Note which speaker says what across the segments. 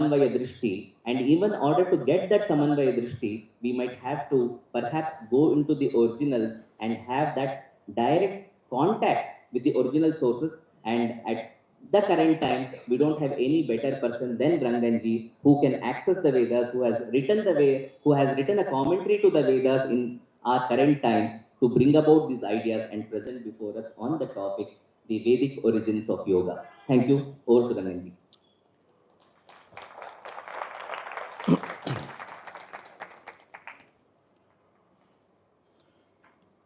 Speaker 1: Samanvaya Drishti, and even in order to get that Samanvaya Drishti, we might have to perhaps go into the originals and have that direct contact with the original sources. And at the current time, we don't have any better person than Ranganji who can access the Vedas, who has written the way, who has written a commentary to the Vedas in our current times to bring about these ideas and present before us on the topic, the Vedic origins of yoga. Thank you. Over to Ranganji.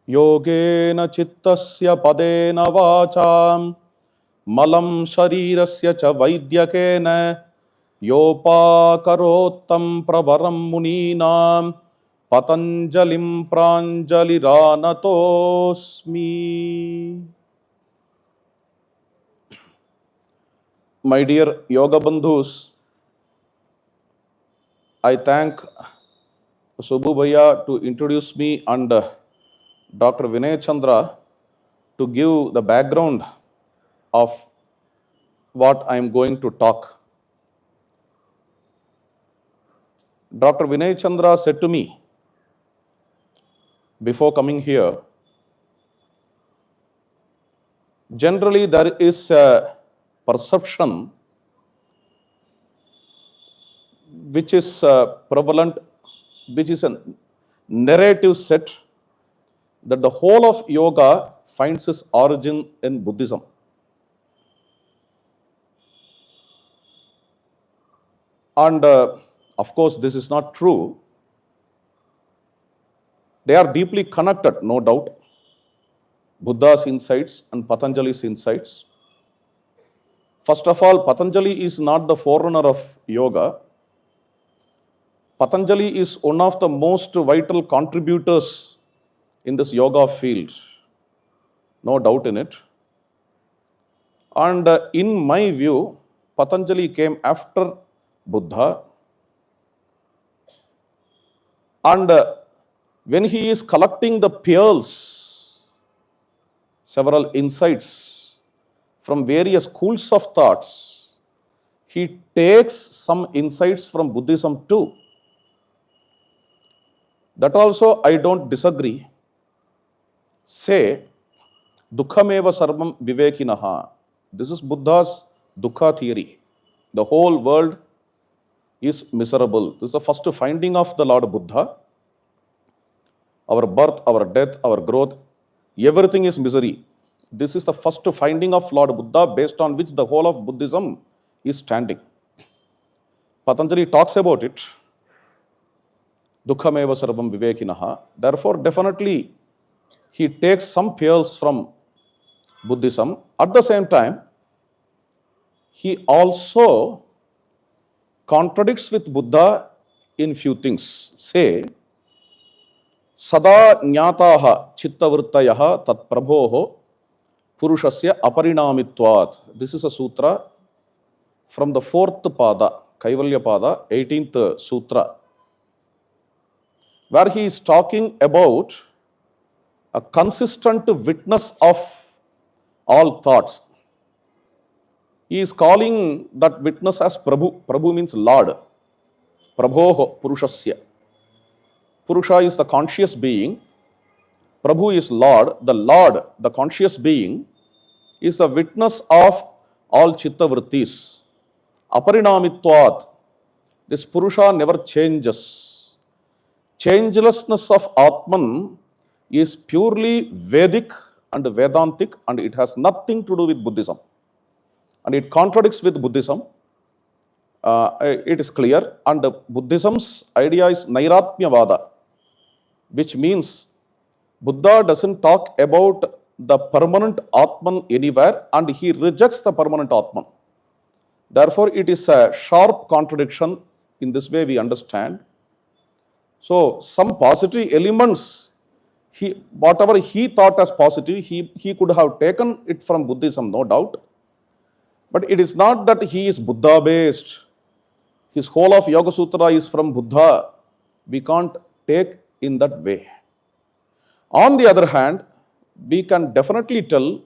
Speaker 2: योगेन चित्तस्य पदेन वाचां मलं शरीरस्य च वैद्यकेन योपाकरोत्तं प्रवरं मुनीनां पतञ्जलिं प्राञ्जलिरानतोऽस्मि. My dear yoga bandhus, I thank Subbu Bhaiya to introduce me and Dr. Vinay Chandra to give the background of what I am going to talk. Dr. Vinay Chandra said to me before coming here, generally there is a perception which is prevalent, which is a narrative set that the whole of yoga finds its origin in Buddhism. And of course, this is not true. They are deeply connected, no doubt. Buddha's insights and Patanjali's insights. First of all, Patanjali is not the forerunner of yoga. Patanjali is one of the most vital contributors in this yoga field. No doubt in it. And in my view, Patanjali came after Buddha. And when he is collecting the pearls, several insights from various schools of thoughts, he takes some insights from Buddhism too. That also I don't disagree. Say, Dukkhameva sarvam vivekinaha. This is Buddha's Dukkha theory. The whole world is miserable. This is the first finding of the Lord Buddha. Our birth, our death, our growth, everything is misery. This is the first finding of Lord Buddha based on which the whole of Buddhism is standing. Patanjali talks about it. Dukkhameva sarvam vivekinaha. Therefore, definitely, he takes some pearls from Buddhism. At the same time, he also contradicts with Buddha in few things. Say, Sada Nyataha Chittavrittayaha Tat Prabhoho Purushasya Aparinamitvat. This is a sutra from the 4th pada, Kaivalya pada, 18th sutra, where he is talking about a consistent witness of all thoughts. He is calling that witness as Prabhu. Prabhu means Lord. Prabhoho Purushasya. Purusha is the conscious being. Prabhu is Lord. The Lord, the conscious being, is a witness of all chitta vrittis. Aparinamitvat. This Purusha never changes. Changelessness of Atman is purely Vedic and Vedantic, and it has nothing to do with Buddhism. And it contradicts with Buddhism. It is clear. And Buddhism's idea is Nairatmyavada, which means Buddha doesn't talk about the permanent Atman anywhere, and he rejects the permanent Atman. Therefore, it is a sharp contradiction. In this way, we understand. So, some positive elements, whatever he thought as positive, he could have taken it from Buddhism, no doubt. But it is not that he is Buddha based. His whole of Yoga Sutra is from Buddha. We can't take in that way. On the other hand, we can definitely tell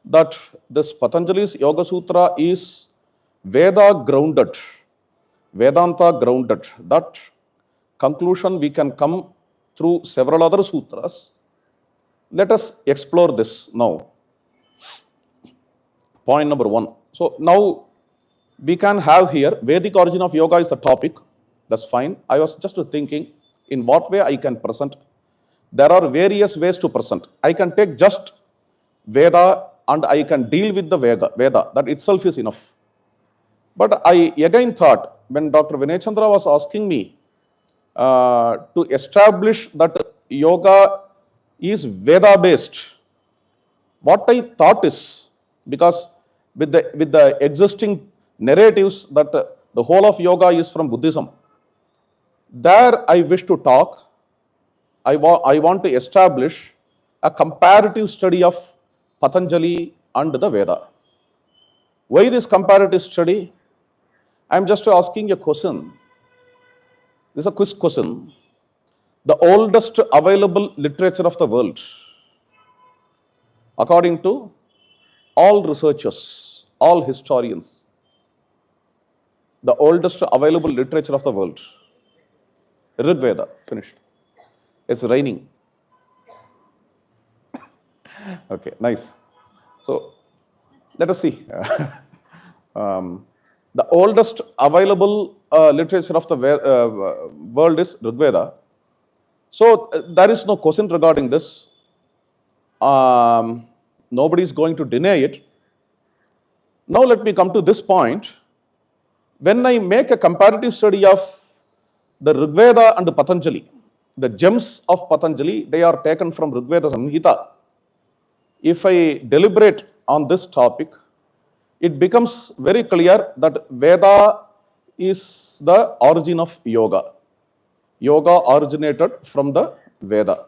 Speaker 2: that this Patanjali's Yoga Sutra is Veda grounded. Vedanta grounded. That conclusion we can come through several other sutras. Let us explore this now. Point number 1. So now we can have here Vedic origin of yoga is the topic. That's fine. I was just thinking in what way I can present. There are various ways to present. I can take just Veda and I can deal with the Veda. That itself is enough. But I again thought when Dr. Vinay Chandra was asking me to establish that yoga is Veda based, what I thought is, because with the existing narratives that the whole of yoga is from Buddhism, there I wish to talk, I want to establish a comparative study of Patanjali and the Veda. Why this comparative study? I am just asking a question. This is a quiz question. The oldest available literature of the world, according to all researchers, all historians, the oldest available literature of the world, Rig Veda, finished. It's raining. Okay, nice. So let us see. The oldest available literature of the world is Rig Veda. So there is no question regarding this. Nobody is going to deny it. Now let me come to this point. When I make a comparative study of the Rig Veda and Patanjali, the gems of Patanjali, they are taken from Rig Veda Samhita. If I deliberate on this topic, it becomes very clear that Veda is the origin of yoga. Yoga originated from the Veda.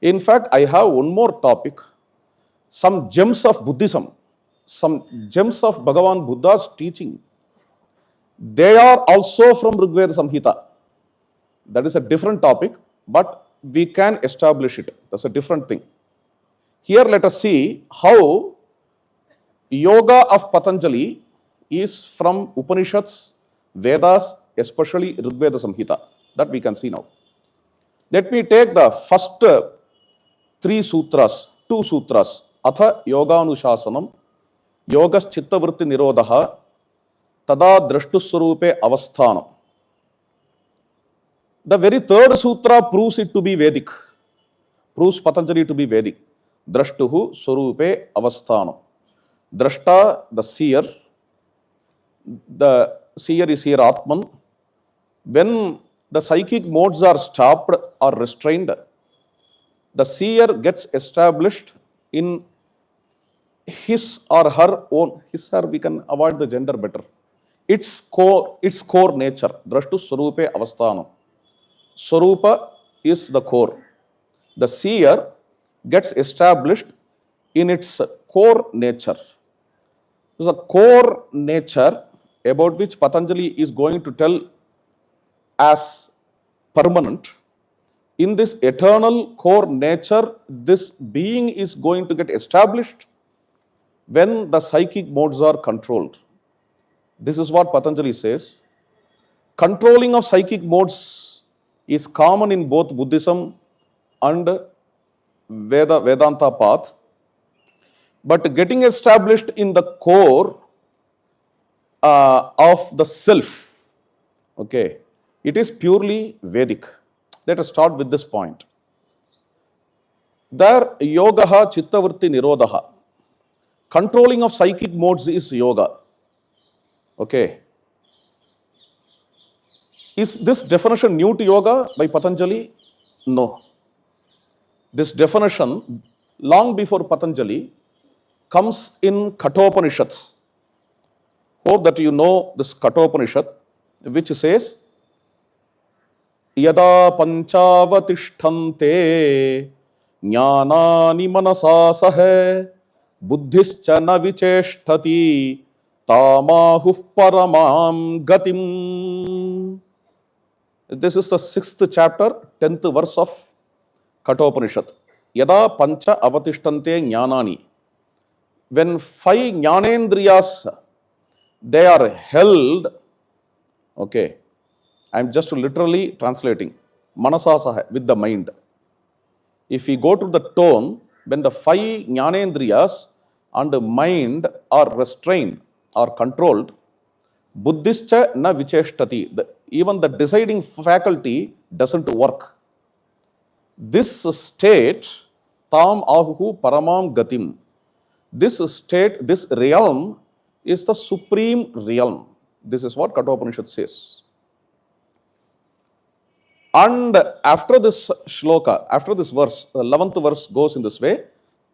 Speaker 2: In fact, I have one more topic, some gems of Buddhism, some gems of Bhagavan Buddha's teaching. They are also from Rig Veda Samhita. That is a different topic, but we can establish it. That's a different thing. Here let us see how yoga of Patanjali is from Upanishads, Vedas, especially Rig Veda Samhita. That we can see now. Let me take the first two sutras. Atha yoga anushasanam, yogas chittavritti nirodha, tada drashtuswarupe avasthanam. The very third sutra proves it to be Vedic, proves Patanjali to be Vedic. Drashtuhu swarupe avasthanam. Drashta, the seer is here Atman. When the psychic modes are stopped or restrained, the seer gets established in his or her own, we can avoid the gender better, its core nature. Drashtu swarupe avasthanam. Swarupa is the core. The seer gets established in its core nature. The core nature about which Patanjali is going to tell as permanent. In this eternal core nature, this being is going to get established when the psychic modes are controlled. This is what Patanjali says. Controlling of psychic modes is common in both Buddhism and Vedanta path. But getting established in the core of the self, okay, it is purely Vedic. Let us start with this point. There, yogaha chittavritti nirodha. Controlling of psychic modes is yoga. Okay. Is this definition new to yoga by Patanjali? No. This definition, long before Patanjali, comes in Kathopanishads. Hope that you know this Kathopanishad, which says, Yada panchavatishtante jnanani manasa sahe buddhischa na vicheshtati tamahuh paramam gatim. This is the 6th chapter, 10th verse of Kathopanishad. Yada pancha avatishtante jnanani. When 5 jnanendriyas, they are held, Okay, I'm just literally translating. Manasa saha, with the mind. If we go to the tone, when the five jnanendriyas and the mind are restrained or controlled, buddhischa na vicheshtati, even the deciding faculty doesn't work. This state, tam ahu paramam gatim, this state, this realm is the supreme realm. This is what Kathopanishad says. And after this shloka, after this verse, the 11th verse goes in this way: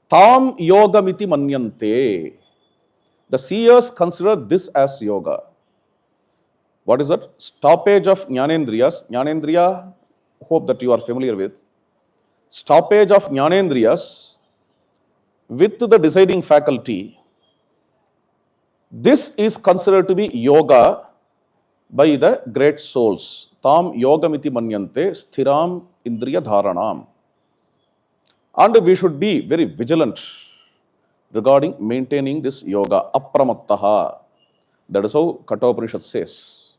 Speaker 2: tam yogamiti manyante. The seers consider this as yoga. What is that? Stoppage of jnanendriyas. Jnanendriya, hope that you are familiar with. Stoppage of jnanendriyas with the deciding faculty. This is considered to be yoga by the great souls. Tam yogamiti manyante sthiram indriya dharanam. And we should be very vigilant regarding maintaining this yoga. Apramattaha. That is how Kathopanishad says.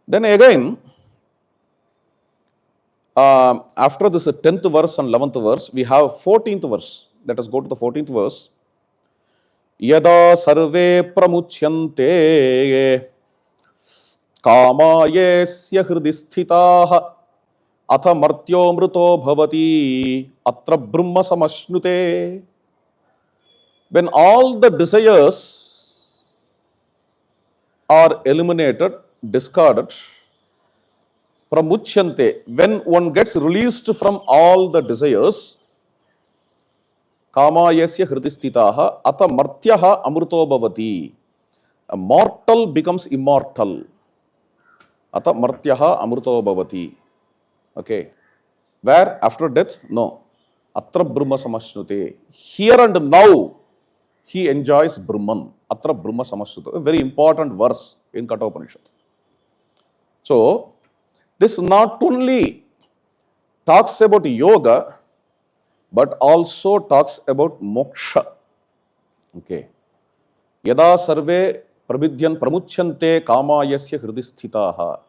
Speaker 2: Then again, after this 10th verse and 11th verse, we have 14th verse. Let us go to the 14th verse. Yada sarve pramuchyante कामायेस्य हृदि स्थिताः अथ मर्त्यो मृतो भवति अत्र ब्रह्म समश्नुते. When all the desires are eliminated, discarded, pramuchyante, when one gets released from all the desires, kamayasya hridhi sthitaha ata martyaha amruto bhavati. A mortal becomes immortal. Ata martyaha amruto bhavati. Okay. Where? After death? No. Atra brahma samashnute. Here and now, he enjoys Brahman. Atra brahma samashnute. A very important verse in Kathopanishad. So, this not only talks about yoga, but also talks about moksha. Okay. Yada sarve prabidyan pramuchyante kamayasya hridhi sthitaha.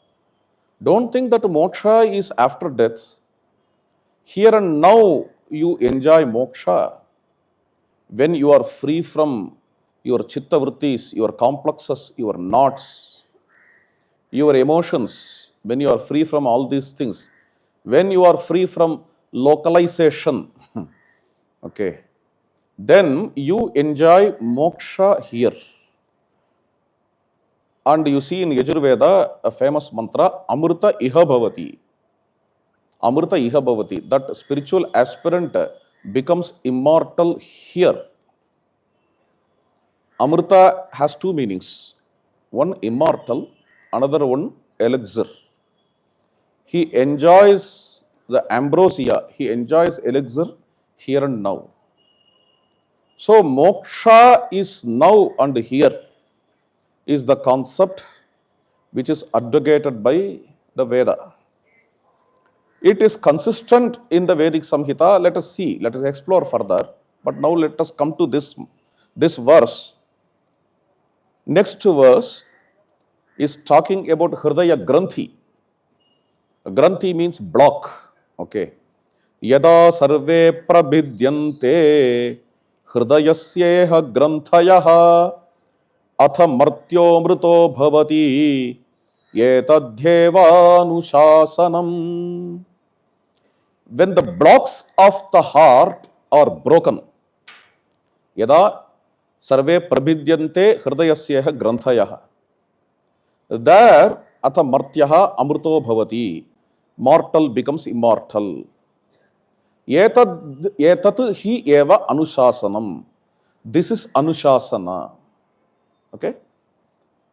Speaker 2: Don't think that moksha is after death. Here and now you enjoy moksha when you are free from your chitta vrittis, your complexes, your knots, your emotions. When you are free from all these things, when you are free from localization, okay, then you enjoy moksha here. And you see in Yajurveda a famous mantra, Amrita iha bhavati. Amrita iha bhavati. That spiritual aspirant becomes immortal here. Amrita has two meanings. One immortal, another one elixir. He enjoys the ambrosia, he enjoys elixir here and now. So moksha is now and here is the concept which is advocated by the Veda. It is consistent in the Vedic Samhita. Let us see, let us explore further. But now let us come to this verse. Next verse is talking about Hridaya Granthi. Granthi means block. Okay. Yada sarve prabhidyante hridayasyeha granthayaha atha martyo mruto bhavati etadhyevanuशासनम. When the blocks of the heart are broken, yada sarve prabhidyante hridayasyeha granthayaha, there atha martyaha amruto bhavati, mortal becomes immortal. Etat hi eva anuशासनम. This is anushasana. Okay,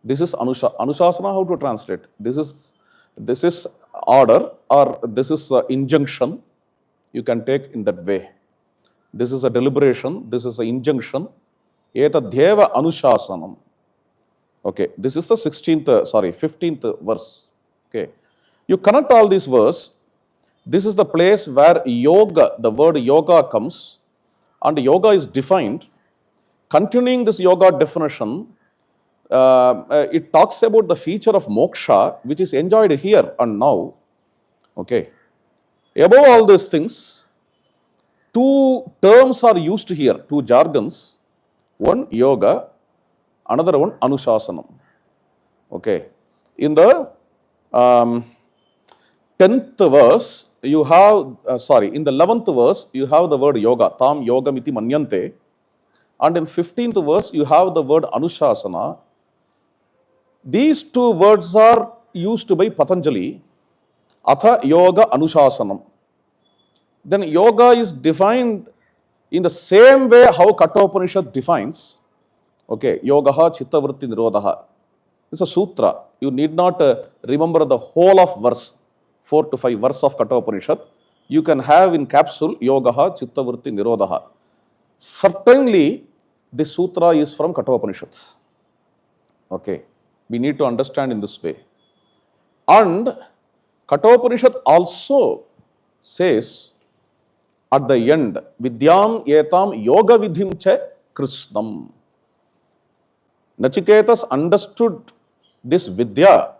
Speaker 2: this is anushasana. How to translate? This is order, or this is injunction. You can take in that way. This is a deliberation. This is an injunction. Etadhyeva anuशासनम. Okay, this is the 15th verse. Okay, you connect all these verse. This is the place where yoga, the word yoga comes, and yoga is defined. Continuing this yoga definition, it talks about the feature of moksha, which is enjoyed here and now. Okay. Above all these things, two terms are used here, two jargons. One yoga, another one anushasanam. Okay. In the 10th verse, you have, in the 11th verse, you have the word yoga, tam yogam iti manyante. And in 15th verse, you have the word anushasana. These two words are used by Patanjali, atha yoga anushasanam. Then yoga is defined in the same way how Kathopanishad defines. Okay, yogaha chittavritti nirodhaha. It's a sutra. You need not remember the whole of verse, 4 to 5 verse of Kathopanishad. You can have in capsule yogaha chittavritti nirodhaha. Certainly, this sutra is from Kathopanishads. Okay, we need to understand in this way. And Kathopanishad also says at the end, Vidyam etam yoga vidhim cha krishnam. Nachiketas understood this Vidya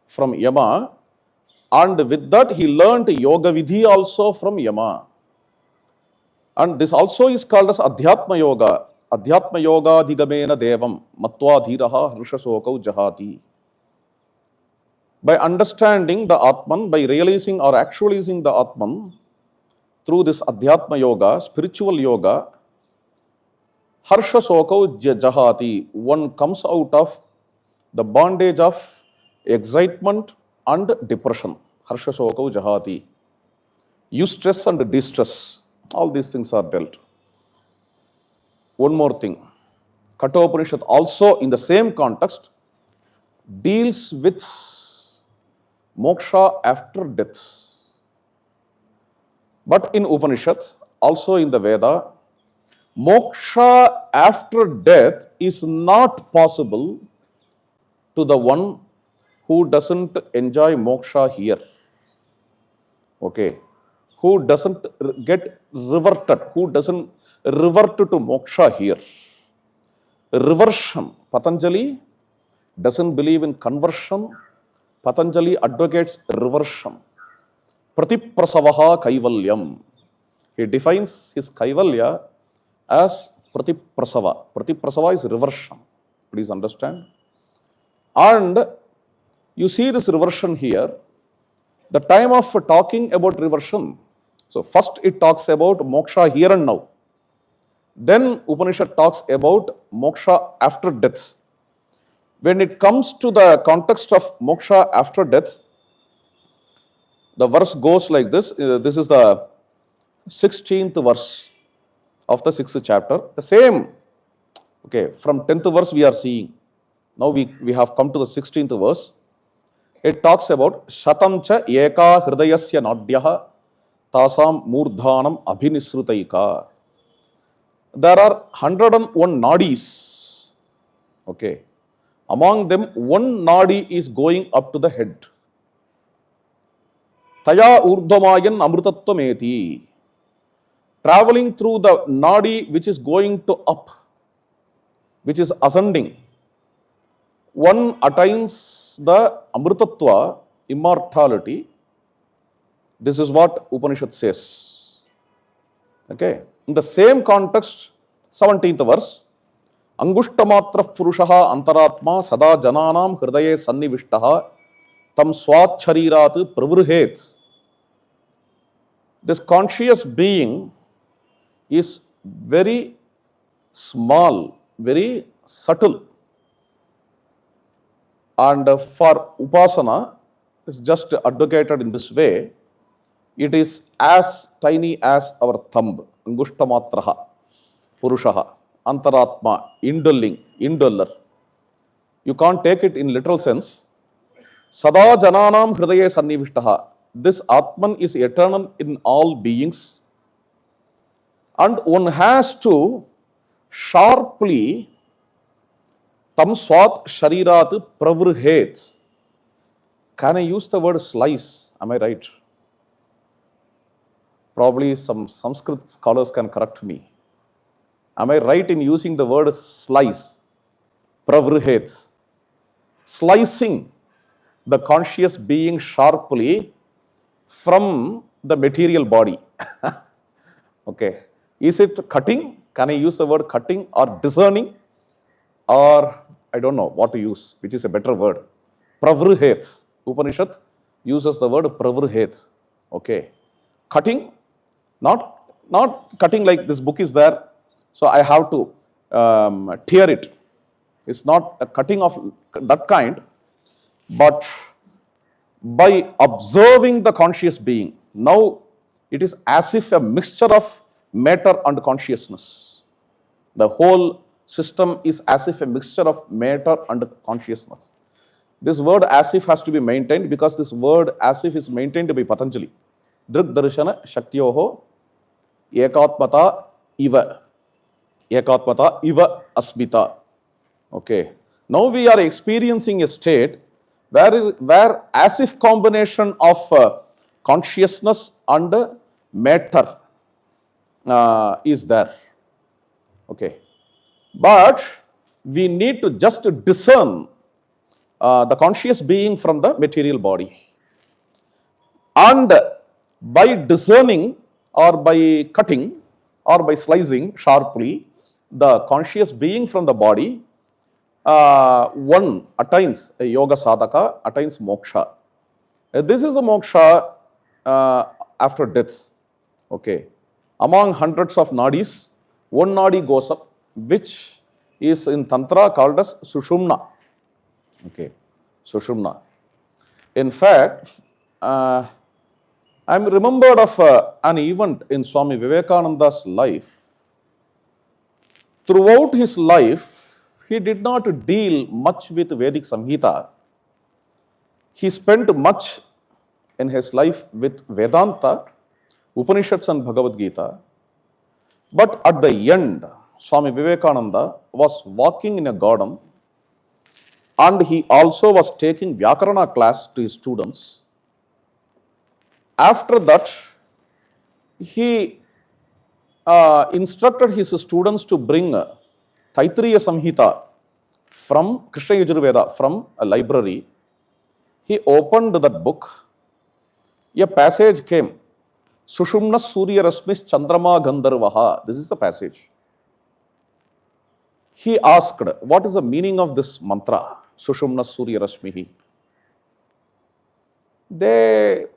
Speaker 2: from Yama, and with that he learned yoga vidhi also from Yama. And this also is called as Adhyatma Yoga. Adhyatma Yoga Digamena Devam Matva Dhiraha Harshasokau Jahati. By understanding the Atman, by realizing or actualizing the Atman through this Adhyatma Yoga, spiritual yoga, Harshasokau Jahati, one comes out of the bondage of excitement and depression. Harshasokau Jahati. Eustress and distress, all these things are dealt. One more thing, Kathopanishad also in the same context deals with moksha after death. But in Upanishads, also in the Veda, moksha after death is not possible to the one who doesn't enjoy moksha here. Okay. Who doesn't get reverted, who doesn't revert to moksha here. Reversion. Patanjali doesn't believe in conversion. Patanjali advocates reversion. Pratiprasavaha kaivalyam. He defines his kaivalya as pratiprasava. Pratiprasava is reversion. Please understand. And you see this reversion here. The time of talking about reversion. So first it talks about moksha here and now. Then Upanishad talks about moksha after death. When it comes to the context of moksha after death, the verse goes like this. This is the 16th verse of the 6th chapter. The same. Okay, from 10th verse we are seeing. Now we have come to the 16th verse. It talks about Shatam cha eka hridayasya nadyaha tasam murdhanam abhinisrutaika. There are 101 nadis. Okay. Among them, one nadi is going up to the head. Taya urdhamayan amrutatvameti. Traveling through the nadi which is going to up, which is ascending, one attains the amrutatva, immortality. This is what Upanishad says. Okay. In the same context, 17th verse, Angushtamatra Purushaha Antaratma Sada Jananam Hridaye Sannivishtaha Tam Swat Sharirat Pravruhet. This conscious being is very small, very subtle. And for Upasana, it's just advocated in this way. It is as tiny as our thumb. Angushtamatra Purushaha. Antaratma, indwelling, indweller. You can't take it in literal sense. Sada jananam hridaye sannivishtaha. This Atman is eternal in all beings. And one has to sharply tam swat sharirat pravrhet. Can I use the word slice? Am I right? Probably some Sanskrit scholars can correct me. Am I right in using the word slice? pravrihets, slicing the conscious being sharply from the material body. Okay. Is it cutting? Can I use the word cutting or discerning? Or I don't know what to use, which is a better word. Pravrihets. Upanishad uses the word pravrihets. Okay. Cutting, not cutting like this book is there, so I have to tear it. It's not a cutting of that kind, but by observing the conscious being. Now it is as if a mixture of matter and consciousness. The whole system is as if a mixture of matter and consciousness. This word as if has to be maintained because this word as if is maintained by Patanjali. Drik darshana shaktyoho ekatmata iva. Ekatmata iva asmita. Okay. Now we are experiencing a state where as if combination of consciousness and matter is there. Okay. But we need to just discern the conscious being from the material body. And by discerning or by cutting or by slicing sharply the conscious being from the body, one attains a yoga sadhaka, attains moksha. This is a moksha after death. Okay. Among hundreds of nadis, one nadi goes up, which is in Tantra called as Sushumna. Okay. Sushumna. In fact, I'm remembered of an event in Swami Vivekananda's life. Throughout his life, he did not deal much with Vedic Samhita. He spent much in his life with Vedanta, Upanishads and Bhagavad Gita. But at the end, Swami Vivekananda was walking in a garden and he also was taking Vyakarana class to his students. After that, he instructed his students to bring Taittiriya Samhita from Krishna Yajurveda from a library. He opened that book. A passage came. Sushumna Surya Rasmis Chandrama Gandharvaha. This is the passage. He asked, what is the meaning of this mantra? Sushumna Surya Rasmihi. They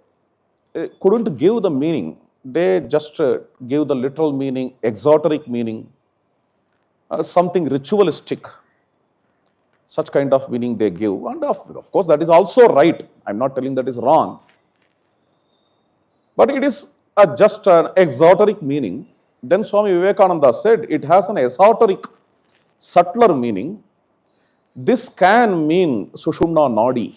Speaker 2: couldn't give the meaning. They just gave the literal meaning, exoteric meaning, something ritualistic. Such kind of meaning they give. And of course, that is also right. I'm not telling that is wrong. But it is just an exoteric meaning. Then Swami Vivekananda said it has an esoteric, subtler meaning. This can mean Sushumna Nadi.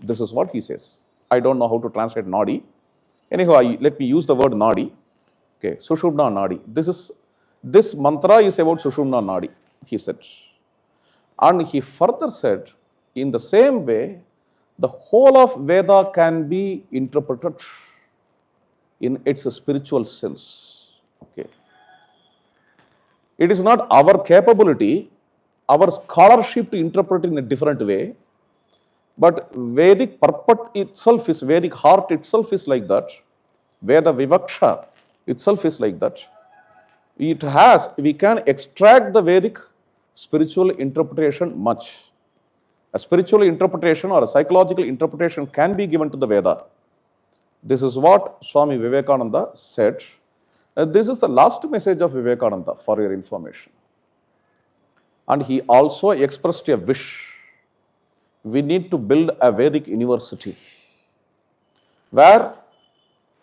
Speaker 2: This is what he says. I don't know how to translate Nadi. Anyhow, let me use the word Nadi. Okay, Sushumna Nadi. This mantra is about Sushumna Nadi, he said. And he further said, in the same way, the whole of Veda can be interpreted in its spiritual sense. Okay. It is not our capability, our scholarship to interpret in a different way, but Vedic purport itself is, Vedic heart itself is like that. Veda Vivaksha itself is like that. It has, we can extract the Vedic spiritual interpretation much. A spiritual interpretation or a psychological interpretation can be given to the Veda. This is what Swami Vivekananda said. This is the last message of Vivekananda for your information. And he also expressed a wish. We need to build a Vedic university where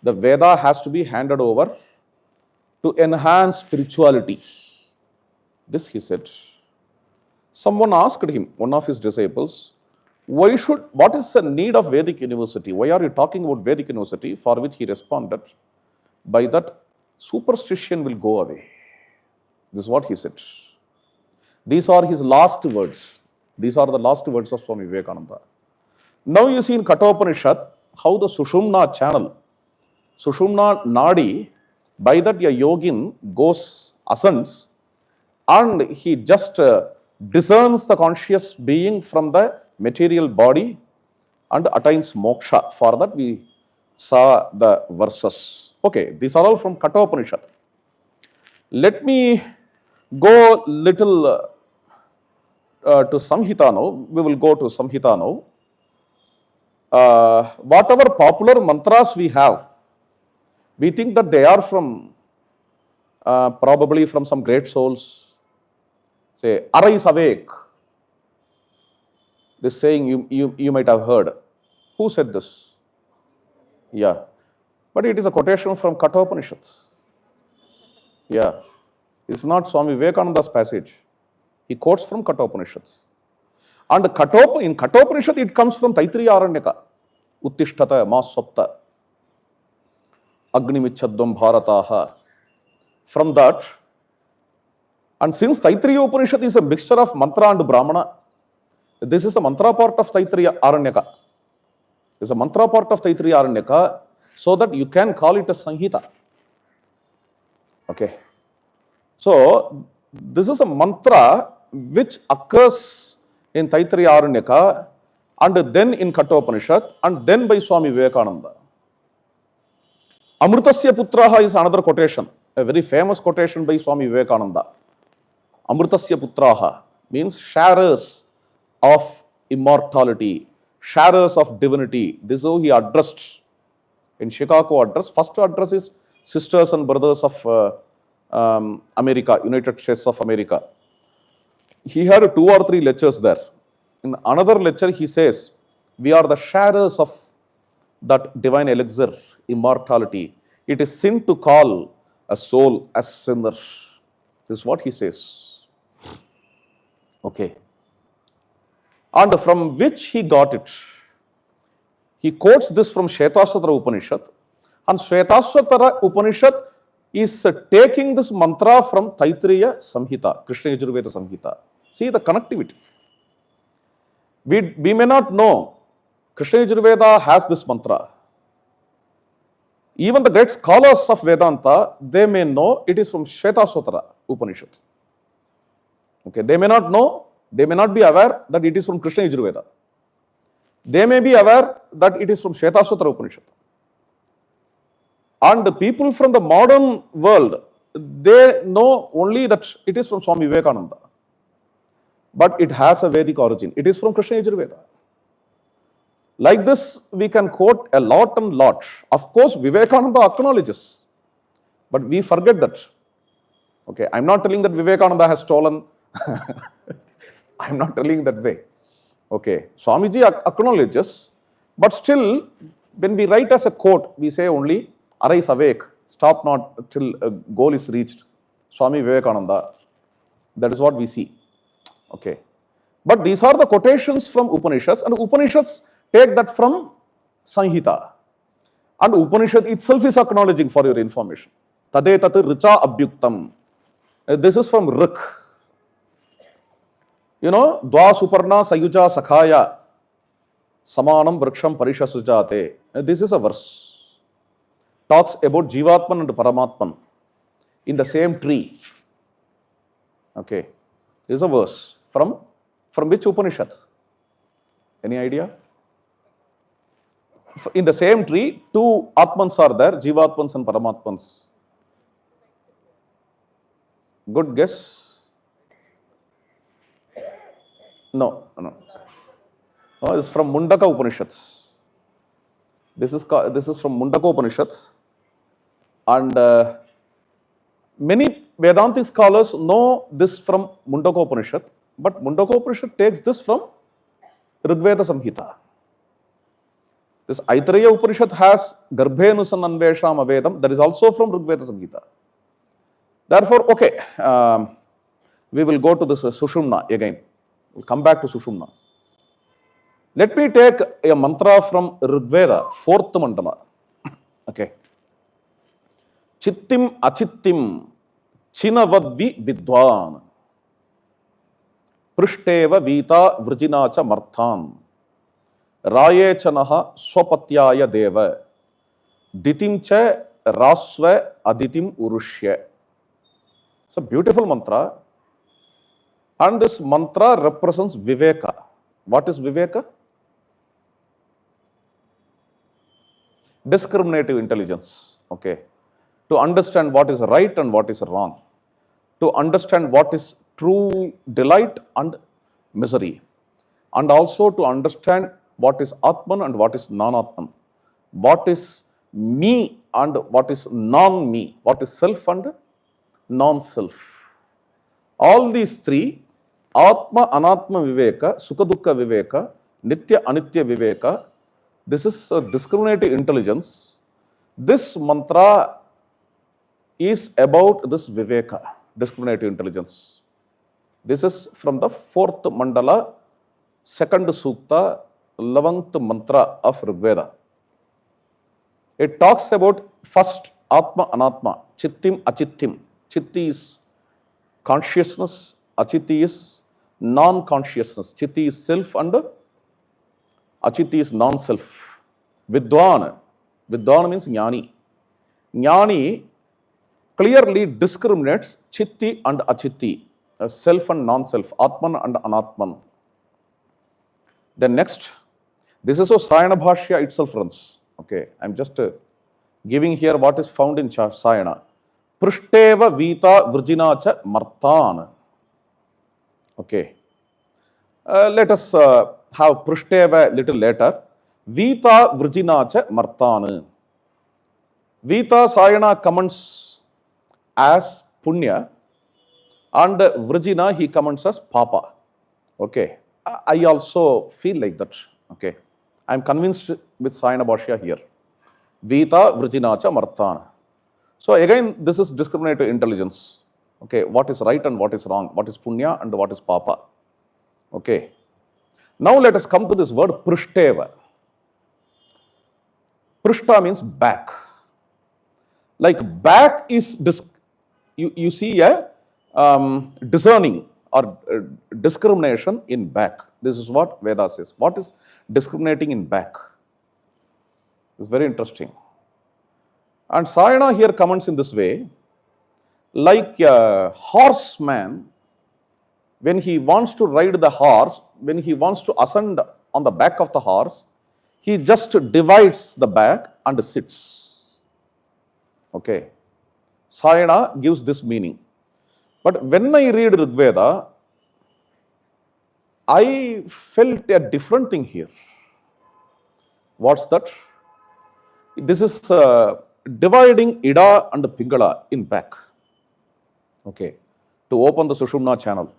Speaker 2: the Veda has to be handed over to enhance spirituality. This he said. Someone asked him, one of his disciples, what is the need of Vedic university? Why are you talking about Vedic university? For which he responded, by that superstition will go away. This is what he said. These are his last words. These are the last words of Swami Vivekananda. Now you see in Kathopanishad how the Sushumna channel, Sushumna Nadi, by that a yogin goes, ascends, and he just discerns the conscious being from the material body and attains moksha. For that we saw the verses. Okay, these are all from Kathopanishad. Let me go little to Samhita now. We will go to Samhita now. Whatever popular mantras we have, we think that they are from probably from some great souls. Say, arise awake. This saying you might have heard. Who said this? Yeah. But it is a quotation from Kathopanishads. Yeah. It's not Swami Vivekananda's passage. He quotes from Kathopanishads. And in Kathopanishad, it comes from Taittiriya Aranyaka. Uttishtata Maswapta. Agnimichhadvam Bharataha. From that, and since Taittiriya Upanishad is a mixture of mantra and brahmana, this is a mantra part of Taittiriya Aranyaka. It's a mantra part of Taittiriya Aranyaka, so that you can call it a Sanhita. Okay. So, this is a mantra which occurs in Taittiriya Aranyaka and then in Kathopanishad and then by Swami Vivekananda. Amritasya Putraha is another quotation, a very famous quotation by Swami Vivekananda. Amritasya Putraha means sharers of immortality, sharers of divinity. This is how he addressed in Chicago address. First address is sisters and brothers of America, United States of America. He had 2 or 3 lectures there. In another lecture, he says, we are the sharers of that divine elixir, immortality. It is sin to call a soul as sinner. This is what he says. Okay. And from which he got it? He quotes this from Shvetashvatara Upanishad. And Shvetashvatara Upanishad is taking this mantra from Taittiriya Samhita, Krishna Yajurveda Samhita. See the connectivity. We may not know Krishna Yajurveda has this mantra. Even the great scholars of Vedanta, they may know it is from Shvetashvatara Upanishad. Okay, they may not know, they may not be aware that it is from Krishna Yajurveda. They may be aware that it is from Shvetashvatara Upanishad. And the people from the modern world, they know only that it is from Swami Vivekananda. But it has a Vedic origin. It is from Krishna Yajurveda. Like this, we can quote a lot and lot. Of course, Vivekananda acknowledges, but we forget that. Okay, I'm not telling that Vivekananda has stolen. I'm not telling that way. Okay, Swamiji acknowledges, but still, when we write as a quote, we say only, arise awake, stop not till a goal is reached. Swami Vivekananda, that is what we see. Okay, but these are the quotations from Upanishads, and Upanishads take that from Sanhita. And Upanishad itself is acknowledging, for your information. Tadetat richa abhyuktam. This is from Rik. You know, Dwa Suparna Sayuja Sakhaya Samanam Vriksham Parisha Sujate. This is a verse. Talks about Jivatman and Paramatman in the same tree. Okay. This is a verse. From which Upanishad? Any idea? In the same tree, 2 Atmans are there, Jivatmans and Paramatmans. Good guess? No. It's from Mundaka Upanishads. This is from Mundaka Upanishads. And many Vedantic scholars know this from Mundaka Upanishad, but Mundaka Upanishad takes this from Rigveda Samhita. This Aitareya Upanishad has Garbhenusan Anvesham Avedam, that is also from Rigveda Samhita. Therefore, okay, we will go to this Sushumna again. We'll come back to Sushumna. Let me take a mantra from Rigveda, 4th mandala. Okay. Chittim achittim chinavadvi vidwan prishteva vita vrjinacha marthan rayechanaha swapatyaya deva ditim cha rasva aditim urushya. It's a beautiful mantra. And this mantra represents Viveka. What is Viveka? Discriminative intelligence. Okay. To understand what is right and what is wrong. To understand what is true delight and misery. And also to understand what is Atman and what is non-Atman. What is me and what is non-me. What is self and non-self. All these three, Atma, Anatma Viveka, Sukha Dukkha Viveka, Nitya Anitya Viveka, this is a discriminative intelligence. This mantra is about this Viveka, discriminative intelligence. This is from the 4th mandala, 2nd sukta, 11th mantra of Rigveda. It talks about first Atma, Anatma, Chittim, Achittim. Chitti is consciousness, Achiti is non-consciousness. Chitti is self and Achiti is non-self. Vidwan. Vidwan means Jnani. Jnani clearly discriminates Chitti and Achiti, self and non-self, Atman and Anatman. Then next, this is how Sayana Bhashya itself runs. Okay, I'm just giving here what is found in Sayana. Prishteva Vita Virginacha Martan. Okay. Let us have Prishteva little later. Vita Virginacha Martan. Vita Sayana comments as Punya and Virgina he comments as Papa. Okay. I also feel like that. Okay. I am convinced with Sayana Bhashya here. Vita Virginacha Martan. So again, this is discriminative intelligence. Okay, what is right and what is wrong, what is Punya and what is Papa. Okay. Now let us come to this word Prishteva. Prishta means back. Like back is, you see a discerning or discrimination in back. This is what Veda says. What is discriminating in back? It's very interesting. And Sayana here comments in this way, like a horseman, when he wants to ride the horse, when he wants to ascend on the back of the horse, he just divides the back and sits. Okay. Sayana gives this meaning. But when I read Rigveda, I felt a different thing here. What's that? This is dividing Ida and Pingala in back. Okay. To open the Sushumna channel,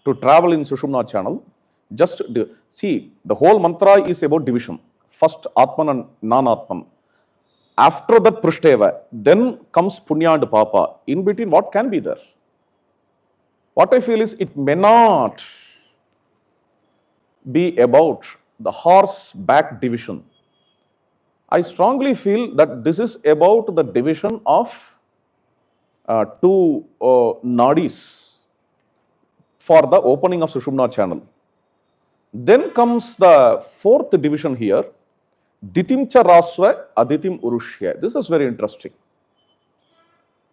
Speaker 2: to travel in Sushumna channel, just see, the whole mantra is about division. First Atman and non-Atman. After that Prishteva, then comes Punya and Papa. In between, what can be there? What I feel is it may not be about the horse back division. I strongly feel that this is about the division of two nadis for the opening of Sushumna channel. Then comes the 4th division here, Ditim cha Rasva, Aditim Urushya. This is very interesting.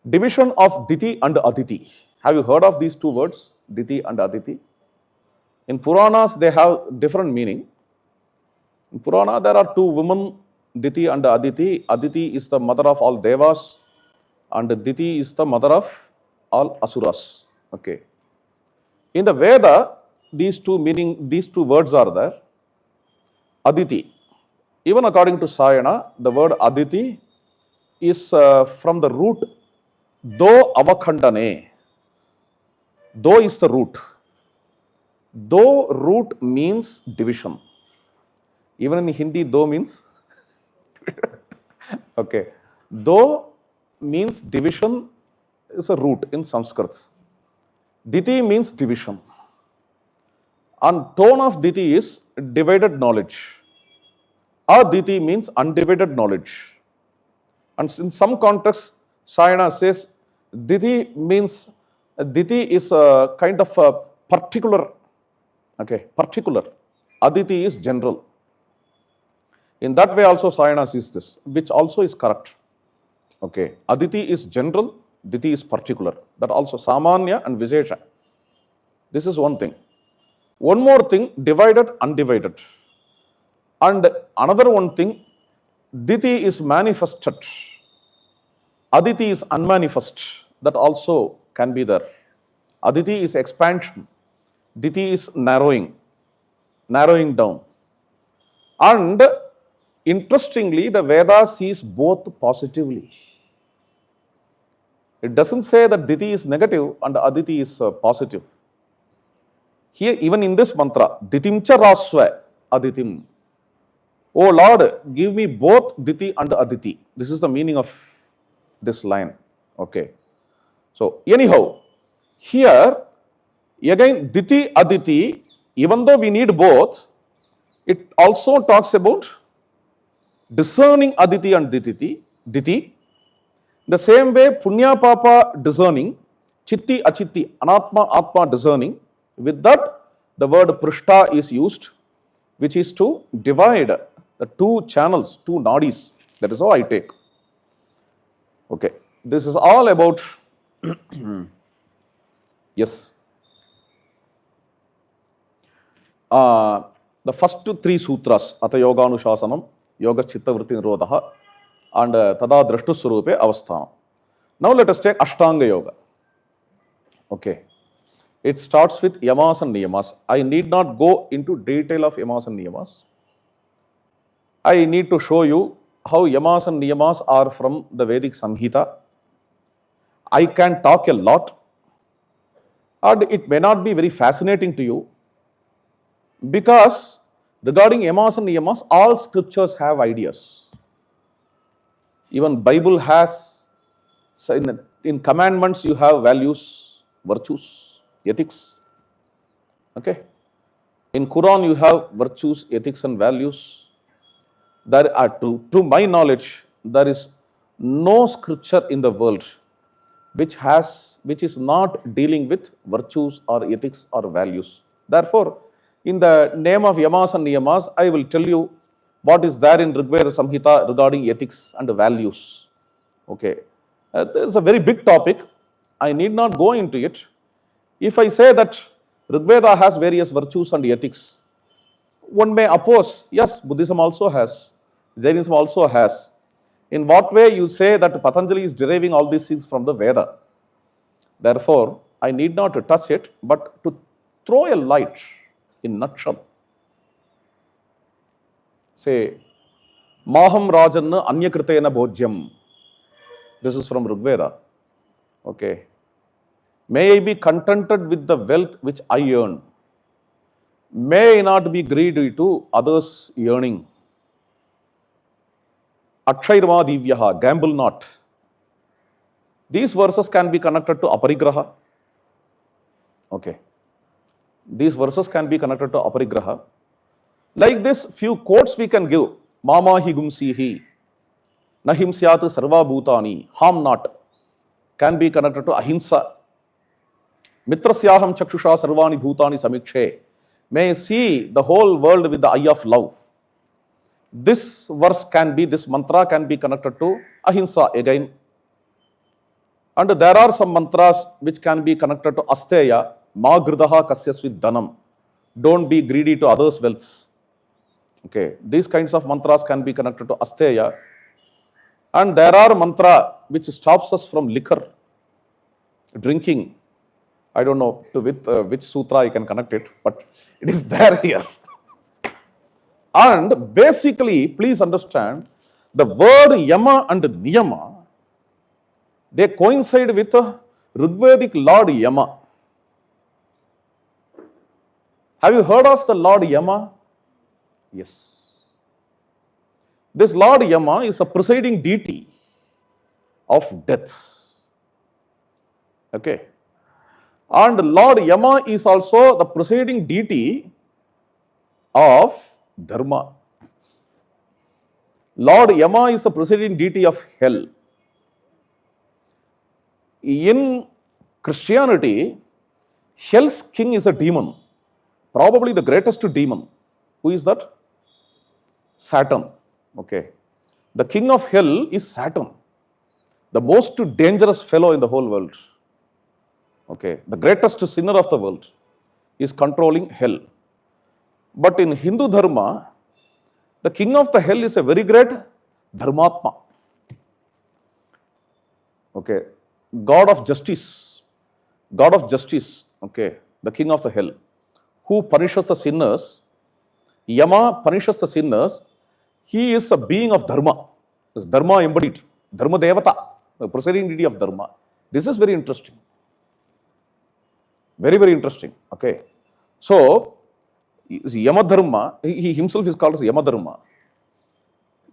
Speaker 2: Division of Diti and Aditi. Have you heard of these two words, Diti and Aditi? In Puranas, they have different meaning. In Purana, there are two women, Diti and Aditi. Aditi is the mother of all Devas, and Diti is the mother of all Asuras. Okay. In the Veda, these two words are there. Aditi. Even according to Sayana, the word Aditi is from the root Do Avakhandane. Do is the root. Do root means division. Even in Hindi, do means okay. Do means division is a root in Sanskrit. Diti means division. And tone of Diti is divided knowledge. Aditi means undivided knowledge. And in some contexts, Sayana says Diti means, Diti is a kind of a particular, okay, particular. Aditi is general. In that way also Sayana sees this, which also is correct. Okay, Aditi is general, Diti is particular. That also Samanya and Vishesha. This is one thing. One more thing, divided, undivided. And another one thing, Diti is manifested, Aditi is unmanifest. That also can be there. Aditi is expansion, Diti is narrowing down. And interestingly, the Veda sees both positively. It doesn't say that Diti is negative and Aditi is positive. Here, even in this mantra, Ditimcha Rasva Aditim. Oh Lord, give me both Diti and Aditi. This is the meaning of this line. Okay. So, anyhow, here, again, Diti, Aditi, even though we need both, it also talks about discerning Aditi and Diti. The same way, Punya Papa discerning, Chitti Achitti, Anatma Atma discerning. With that, the word Prishta is used, which is to divide the two channels, two nadis. That is how I take. Okay. This is all about, yes. The first three sutras, Ata Yoga Anushasanam, Yoga Chitta Vritti Nirodha, and Tada Drashtu Swarupe Avasthana. Now let us take Ashtanga Yoga. Okay. It starts with Yamas and Niyamas. I need not go into detail of Yamas and Niyamas. I need to show you how Yamas and Niyamas are from the Vedic Samhita. I can talk a lot, and it may not be very fascinating to you, because regarding Yamas and Niyamas, all scriptures have ideas. Even Bible has, so in commandments you have values, virtues, ethics. Okay. In Quran you have virtues, ethics and values. There are, to my knowledge, there is no scripture in the world which is not dealing with virtues or ethics or values. Therefore, in the name of Yamas and Niyamas, I will tell you what is there in Rigveda Samhita regarding ethics and values. Okay. This is a very big topic. I need not go into it. If I say that Rigveda has various virtues and ethics, one may oppose, yes, Buddhism also has, Jainism also has. In what way you say that Patanjali is deriving all these things from the Veda? Therefore, I need not to touch it, but to throw a light in nutshell. Say, Maham Rajanna Anyakritena Bhojyam. This is from Rigveda. Okay. May I be contented with the wealth which I earn. May I not be greedy to others' yearning. Akshairva divyaha, gamble not. These verses can be connected to aparigraha. Okay. These verses can be connected to aparigraha. Like this, few quotes we can give. Mama hi gumsihi, nahim syat sarva bhutani, harm not, can be connected to ahimsa. Mitrasyaham chakshusha sarvani bhutani samikshe, may see the whole world with the eye of love. This verse can be, this mantra can be connected to ahimsa again. And there are some mantras which can be connected to asteya, ma gridaha kasyasvid dhanam. Don't be greedy to others' wealths. Okay, these kinds of mantras can be connected to asteya. And there are mantra which stops us from liquor, drinking. I don't know to which sutra I can connect it, but it is there here. And basically, please understand, the word yama and niyama, they coincide with Rigvedic Lord Yama. Have you heard of the Lord Yama? Yes. This Lord Yama is a presiding deity of death. Okay. And Lord Yama is also the presiding deity of Dharma. Lord Yama is the presiding deity of hell. In Christianity, hell's king is a demon, probably the greatest demon. Who is that? Saturn. Okay. The king of hell is Saturn, the most dangerous fellow in the whole world. Okay. The greatest sinner of the world. is controlling hell. But in Hindu Dharma, the king of the hell is a very great Dharmatma. Okay, God of justice, okay, the king of the hell, who punishes the sinners. Yama punishes the sinners. He is a being of Dharma. Is Dharma embodied. Dharma Devata, the presiding deity of Dharma. This is very interesting. Very, very interesting. Okay. So, Yama Dharma, he himself is called as Yama Dharma.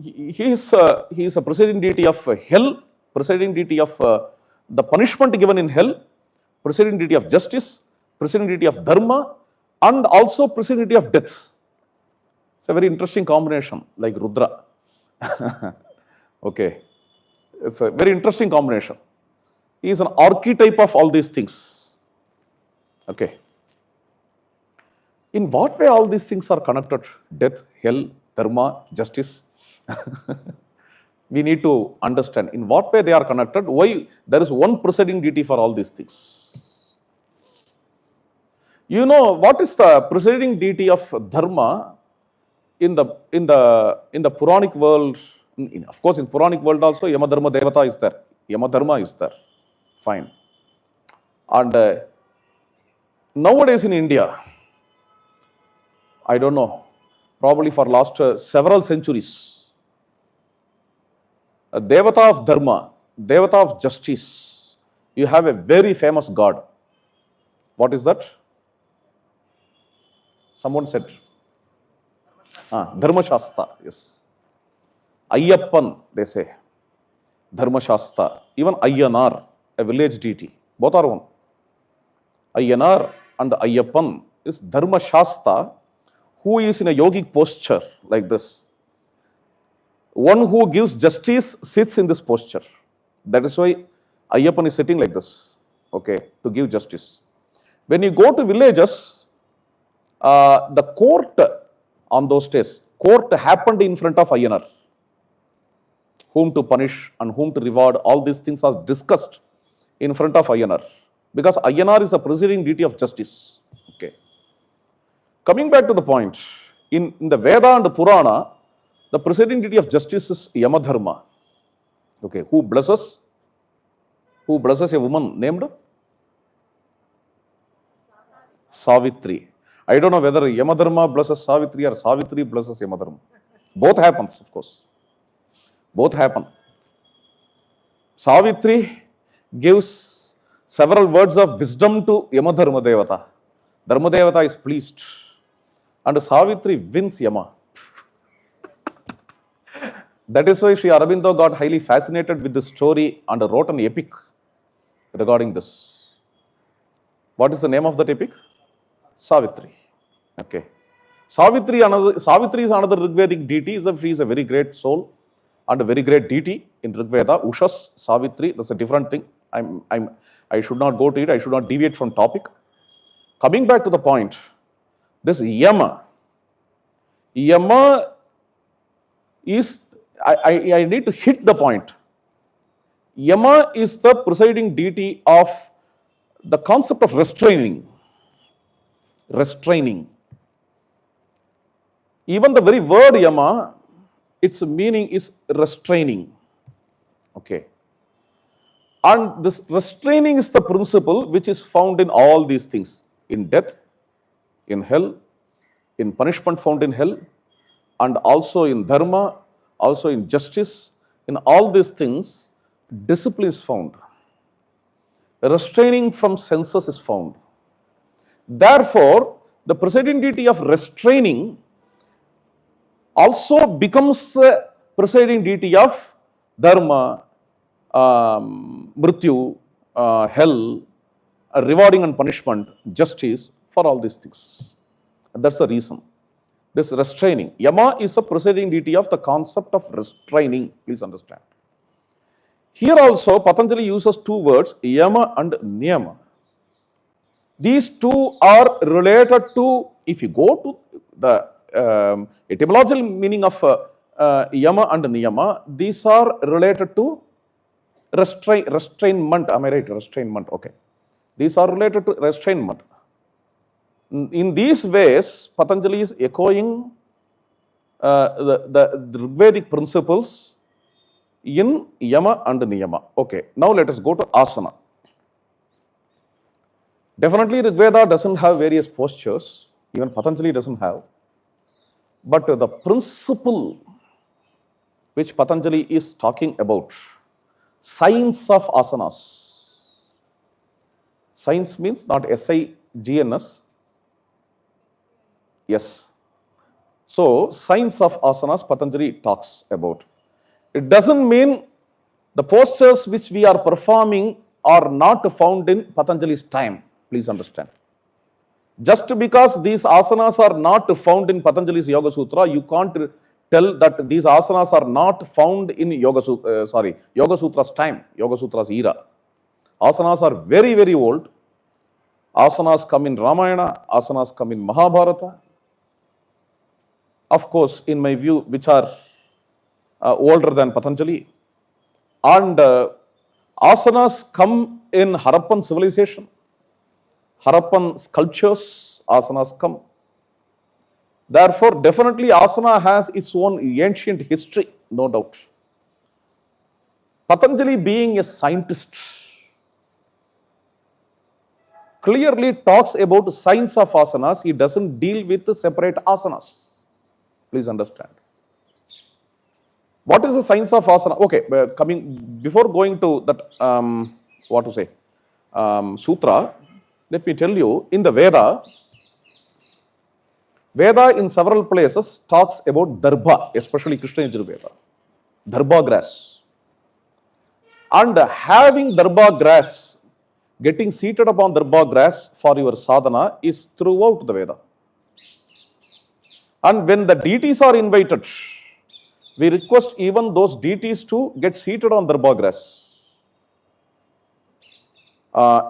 Speaker 2: He is a presiding deity of hell, presiding deity of the punishment given in hell, presiding deity of justice, presiding deity of Dharma, and also presiding deity of death. It's a very interesting combination, like Rudra. Okay. It's a very interesting combination. He is an archetype of all these things. Okay. In what way all these things are connected? Death, hell, dharma, justice. We need to understand in what way they are connected, why there is one presiding deity for all these things. You know what is the presiding deity of dharma in the Puranic world? Of course, in Puranic world also Yama Dharma Devata is there. Yama Dharma is there. Fine. And nowadays in India, I don't know, probably for last several centuries, a Devata of Dharma, Devata of justice, you have a very famous god. What is that? Someone said. Dharma Shastra, yes. Ayyappan, they say. Dharma Shastra. Even Ayyanar, a village deity. Both are one. Ayyanar and Ayyappan is Dharma Shastra, who is in a yogic posture like this. One who gives justice sits in this posture. That is why Ayyappan is sitting like this, okay, to give justice. When you go to villages, the court on those days, court happened in front of Ayyanar. Whom to punish and whom to reward, all these things are discussed in front of Ayyanar. Because Ayyanar is a presiding deity of justice. Okay. Coming back to the point, in the Veda and the Purana, the presiding deity of justice is Yamadharma. Okay, who blesses a woman named Savitri. I don't know whether Yamadharma blesses Savitri or Savitri blesses Yamadharma. Both happens, of course. Both happen. Savitri gives several words of wisdom to Yamadharma Devata. Dharma Devata is pleased. And Savitri wins Yama. That is why Sri Aurobindo got highly fascinated with this story and wrote an epic regarding this. What is the name of that epic? Savitri. Okay. Savitri is another Rigvedic deity. She is a very great soul and a very great deity in Rigveda. Ushas, Savitri, that's a different thing. I should not go to it. I should not deviate from topic. Coming back to the point, this Yama is, I need to hit the point. Yama is the presiding deity of the concept of restraining. Restraining. Even the very word Yama, its meaning is restraining. Okay. And this restraining is the principle which is found in all these things. In death, in hell, in punishment found in hell, and also in dharma, also in justice. In all these things, discipline is found. Restraining from senses is found. Therefore, the presiding deity of restraining also becomes the presiding deity of dharma, mrityu, hell, rewarding and punishment, justice, for all these things. That's the reason. This restraining. Yama is a presiding deity of the concept of restraining. Please understand. Here also, Patanjali uses two words, Yama and Niyama. These two are related to, if you go to the etymological meaning of Yama and Niyama, these are related to restrainment. Am I right? Restrainment. Okay. These are related to restrainment. In these ways, Patanjali is echoing the Vedic principles in Yama and Niyama. Okay, now let us go to Asana. Definitely, Rigveda doesn't have various postures, even Patanjali doesn't have. But the principle which Patanjali is talking about, science of asanas. Science means not SIGNS. Yes. So, science of asanas, Patanjali talks about. It doesn't mean the postures which we are performing are not found in Patanjali's time. Please understand. Just because these asanas are not found in Patanjali's Yoga Sutra, you can't tell that these asanas are not found in Yoga Sutra's time, Yoga Sutra's era. Asanas are very, very old. Asanas come in Ramayana, asanas come in Mahabharata. Of course, in my view, which are older than Patanjali. And asanas come in Harappan civilization. Harappan sculptures, asanas come. Therefore, definitely asana has its own ancient history, no doubt. Patanjali, being a scientist, clearly talks about science of asanas. He doesn't deal with separate asanas. Please understand. What is the science of asana? Okay, before going to that, sutra, let me tell you, in the Veda in several places talks about darbha, especially Krishna Yajurveda, darbha grass. And having darbha grass, getting seated upon darbha grass for your sadhana is throughout the Veda. And when the deities are invited, we request even those deities to get seated on darbha grass.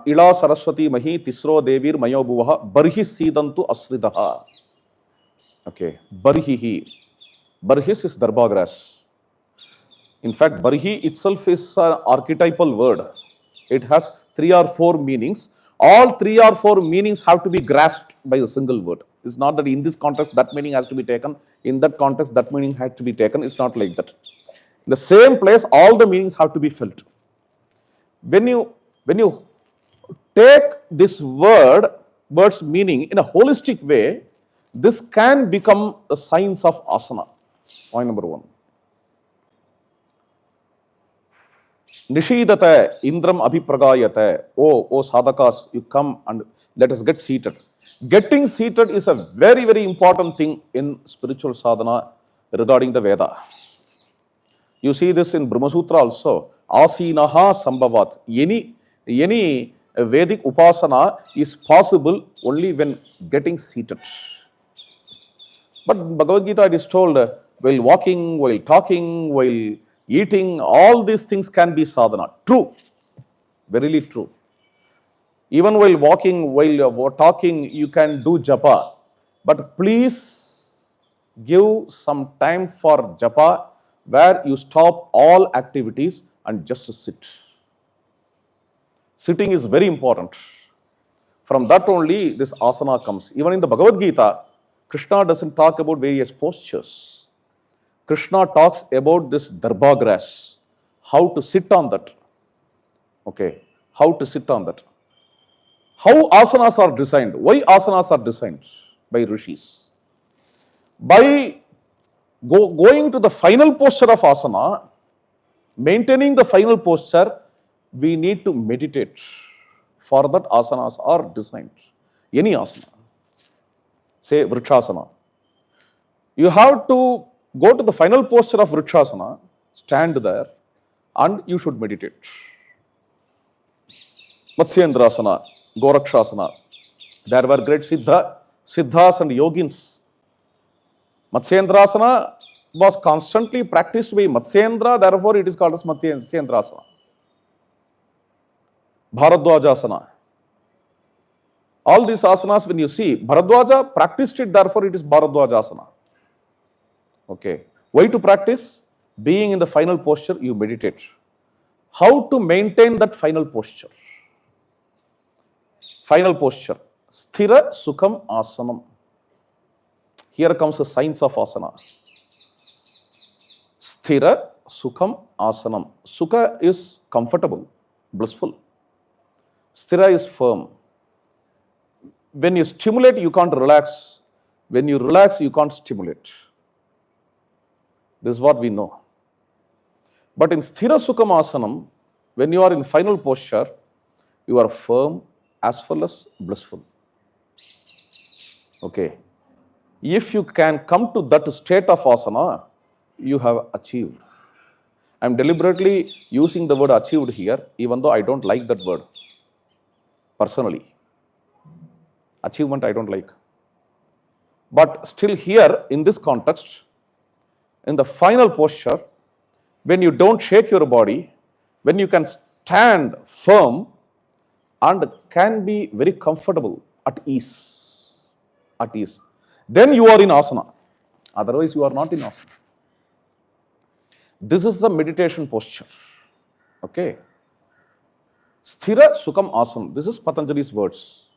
Speaker 2: Ila Saraswati Mahi Tisro Devir Mayo Bhuvaha Barhi Sidantu Asridaha. Okay, Barhihi. Barhis is darbha grass. In fact, Barhi itself is an archetypal word. It has 3 or 4 meanings. All 3 or 4 meanings have to be grasped by a single word. It's not that in this context that meaning has to be taken, in that context that meaning has to be taken. It's not like that. In the same place, all the meanings have to be felt. When you take this word's meaning in a holistic way, this can become a science of asana. Point number 1. Nishidata Indram Abhipragayate. Oh, sadhakas, you come and let us get seated. Getting seated is a very, very important thing in spiritual sadhana regarding the Veda. You see this in Brahma Sutra also. Asinaha Sambhavat. Any Vedic upasana is possible only when getting seated. But Bhagavad Gita, it is told, while walking, while talking, while eating, all these things can be sadhana. True. Verily true. Even while walking, while talking, you can do japa. But please give some time for japa where you stop all activities and just sit. Sitting is very important. From that only this asana comes. Even in the Bhagavad Gita, Krishna doesn't talk about various postures. Krishna talks about this darbha grass, how to sit on that. Okay, how to sit on that. How asanas are designed? Why asanas are designed by rishis? By going to the final posture of asana, maintaining the final posture, we need to meditate. For that, asanas are designed. Any asana, say Vrikshasana. You have to go to the final posture of Vrikshasana, stand there, and you should meditate. Matsyendrasana, Gorakshasana. There were great Siddhas and Yogins. Matsyendrasana was constantly practiced by Matsyendra, therefore it is called as Matsyendrasana. Bharadwajasana. All these asanas, when you see, Bharadwaja practiced it, therefore it is Bharadwajasana. Okay. Why to practice? Being in the final posture, you meditate. How to maintain that final posture? Final posture. Sthira Sukham Asanam. Here comes the science of asana. Sthira Sukham Asanam. Sukha is comfortable, blissful. Sthira is firm. When you stimulate, you can't relax. When you relax, you can't stimulate. This is what we know. But in Sthira Sukham Asanam, when you are in final posture, you are firm as well as blissful. Okay. If you can come to that state of asana, you have achieved. I am deliberately using the word achieved here, even though I don't like that word personally. Achievement I don't like. But still here, in this context, in the final posture, when you don't shake your body, when you can stand firm and can be very comfortable, at ease, then you are in asana. Otherwise, you are not in asana. This is the meditation posture. Okay. Sthira Sukham Asana. This is Patanjali's words.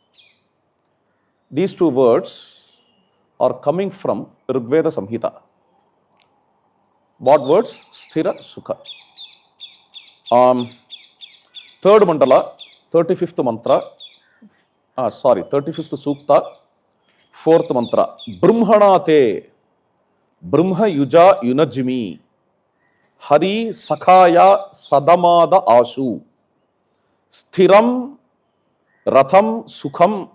Speaker 2: These two words are coming from Rigveda Samhita. What words? Sthira Sukha. Third mandala, 35th mantra. 35th sukta, fourth mantra. Brahmanate, Brahma Yuja Yunajimi, Hari Sakhaya Sadamada Ashu, Sthiram Ratham Sukham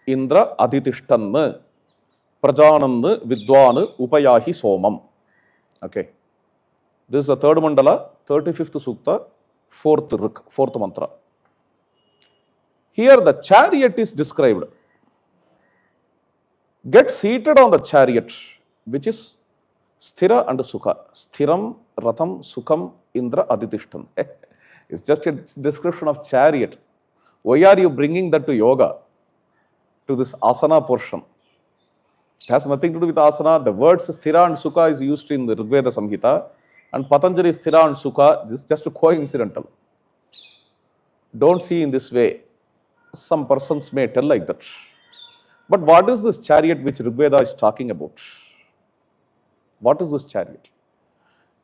Speaker 2: Indra Aditishtan, Prajanand Vidwan Upayahi Somam. Okay. This is the third mandala, 35th sukta, fourth mantra. Here the chariot is described. Get seated on the chariot, which is Sthira and Sukha. Sthiram, Ratham, Sukham, Indra, Aditishtan. It's just a description of chariot. Why are you bringing that to yoga, to this asana portion? It has nothing to do with asana. The words Sthira and Sukha is used in the Rigveda Samhita, and Patanjali Sthira and Sukha, this is just coincidental. Don't see in this way. Some persons may tell like that. But what is this chariot which Rigveda is talking about? What is this chariot?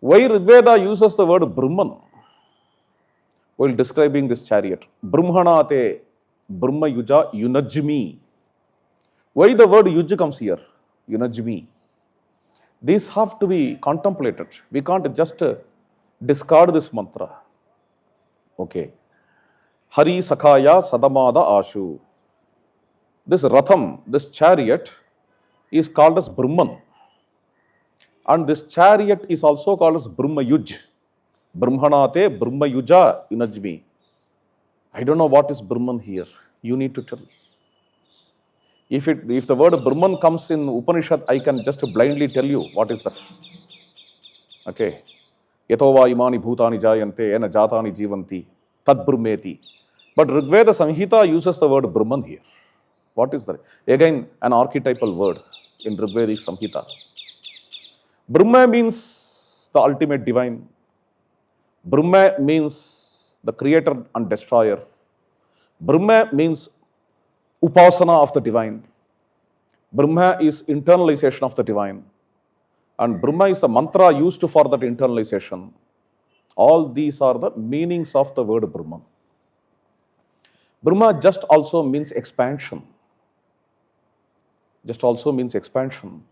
Speaker 2: Why Rigveda uses the word Brahman while describing this chariot? Brahmanate, Brahma Yuja Yunajmi. Why the word Yuj comes here? Yunajmi. These have to be contemplated. We can't just discard this mantra. Okay. Hari Sakhaya Sadamada Ashu. This Ratham, this chariot, is called as Brahman. And this chariot is also called as Brahma Yuj. Brahmanate, Brahma Yuja Yunajmi. I don't know what is Brahman here. You need to tell. If the word Brahman comes in Upanishad, I can just blindly tell you what is that. Okay. Yatova imani bhutani jayante ena jatani jivanti tad brahmeti. But Rigveda Samhita uses the word Brahman here. What is that? Again, an archetypal word in Rigvedic Samhita. Brahma means the ultimate divine. Brahma means the creator and destroyer. Brahma means upasana of the divine. Brahma is internalization of the divine. And Brahma is the mantra used for that internalization. All these are the meanings of the word Brahman. Brahma just also means expansion. Just also means expansion.